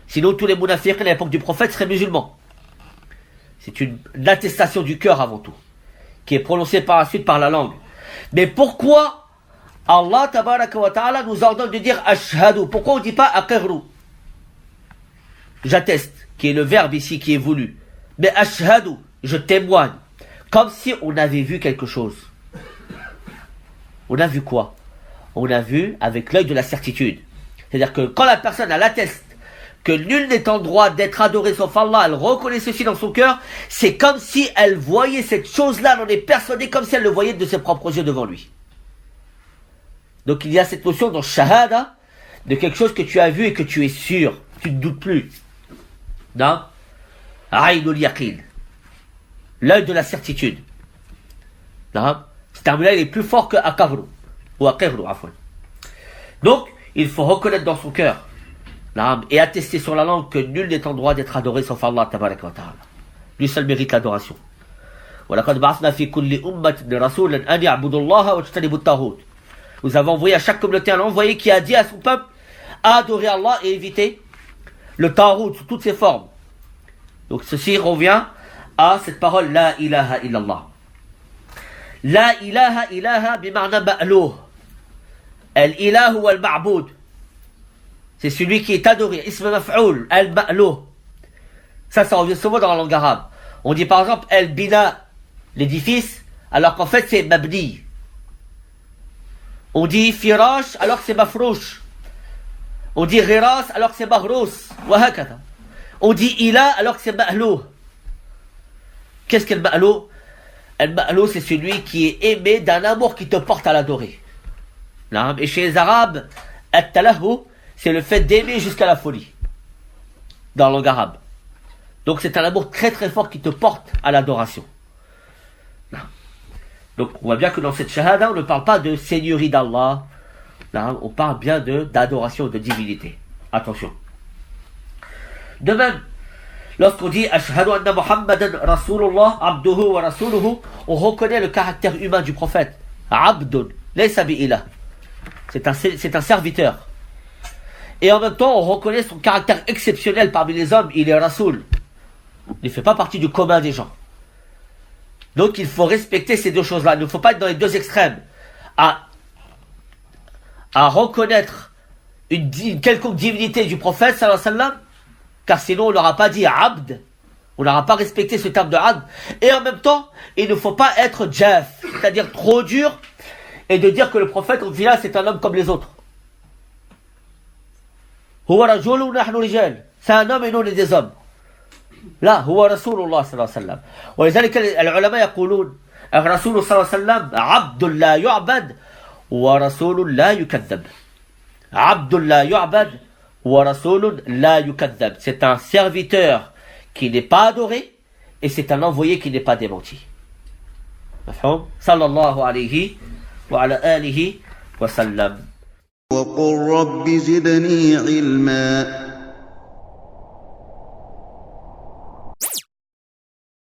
Sinon, tous les munafiqs à l'époque du prophète seraient musulmans. C'est une attestation du cœur avant tout, qui est prononcée par la suite par la langue. Mais pourquoi Allah tabaraka wa ta'ala nous ordonne de dire ashhadu? Pourquoi on ne dit pas aqirru? J'atteste, qui est le verbe ici qui est voulu. Mais ashhadu, je témoigne. Comme si on avait vu quelque chose. On a vu quoi? On a vu avec l'œil de la certitude. C'est-à-dire que quand la personne elle atteste que nul n'est en droit d'être adoré sauf Allah, elle reconnaît ceci dans son cœur, c'est comme si elle voyait cette chose-là, elle en est persuadée comme si elle le voyait de ses propres yeux devant lui. Donc il y a cette notion dans shahada, de quelque chose que tu as vu et que tu es sûr, tu ne doutes plus. Non? Aïnul yaqin. L'œil de la certitude. Non? Ce terme-là, il est plus fort que aqirru, ou aqirru, afwan. Donc, il faut reconnaître dans son cœur, et attester sur la langue que nul n'est en droit d'être adoré sauf Allah, tabaraka wa ta'ala. Lui seul mérite l'adoration. وَلَقَدْ بَعَثْنَا فِي كُلِّ أُمَّةٍ رَسُولًا أَنْ يَعْبُدُوا اللَّهَ وَاجْتَنِبُوا الطَّاغُوتَ. Nous avons envoyé à chaque communauté un envoyé qui a dit à son peuple à adorer Allah et éviter le tarout sous toutes ses formes. Donc ceci revient à cette parole La ilaha illallah. La ilaha ilaha bima'na ma'louh. Al-ilahu wal-ma'boud. C'est celui qui est adoré. Ism maf'oul, al-ma'louh. Ça revient souvent dans la langue arabe. On dit par exemple al-bina, l'édifice, alors qu'en fait c'est mabni. On dit firash alors que c'est mafrouch. On dit ghiras alors que c'est mahrous. Wahakata. On dit ila alors que c'est ma'louh. Qu'est-ce qu'est le ma'louh? Le ma'louh, c'est celui qui est aimé d'un amour qui te porte à l'adorer. Et chez les Arabes, at-talahu, c'est le fait d'aimer jusqu'à la folie. Dans la langue arabe. Donc c'est un amour très très fort qui te porte à l'adoration. Donc on voit bien que dans cette shahada, on ne parle pas de seigneurie d'Allah. On parle bien d'adoration, de divinité. Attention. De même, lorsqu'on dit Ashhadu anna Muhammadan Rasulullah abduhu wa rasuluhu, on reconnaît le caractère humain du prophète. Abdun, laysa bi'ilah. C'est un serviteur. Et en même temps, on reconnaît son caractère exceptionnel parmi les hommes. Il est Rasoul. Il ne fait pas partie du commun des gens. Donc il faut respecter ces deux choses-là. Il ne faut pas être dans les deux extrêmes. À reconnaître une quelconque divinité du prophète, sallallahu alayhi wa sallam, car sinon on n'aura pas dit Abd, On n'aura pas respecté ce terme de abd. Et en même temps, il ne faut pas être jaf, c'est-à-dire trop dur, et de dire que le prophète, au final, c'est un homme comme les autres. Huwa rajulun nahnu rijal. C'est un homme et nous on est des hommes. لا هو رسول الله صلى الله عليه وسلم. ولذلك العلماء يقولون الرسول صلى الله عليه وسلم عبد لا يعبد ورسول لا يكذب. عبد لا يعبد ورسول لا يكذب. C'est un serviteur qui n'est pas adoré et c'est un envoyé qui n'est pas démenti. مفهوم؟ صلى الله عليه وعلى آله وسلم. وقل رب زدني علما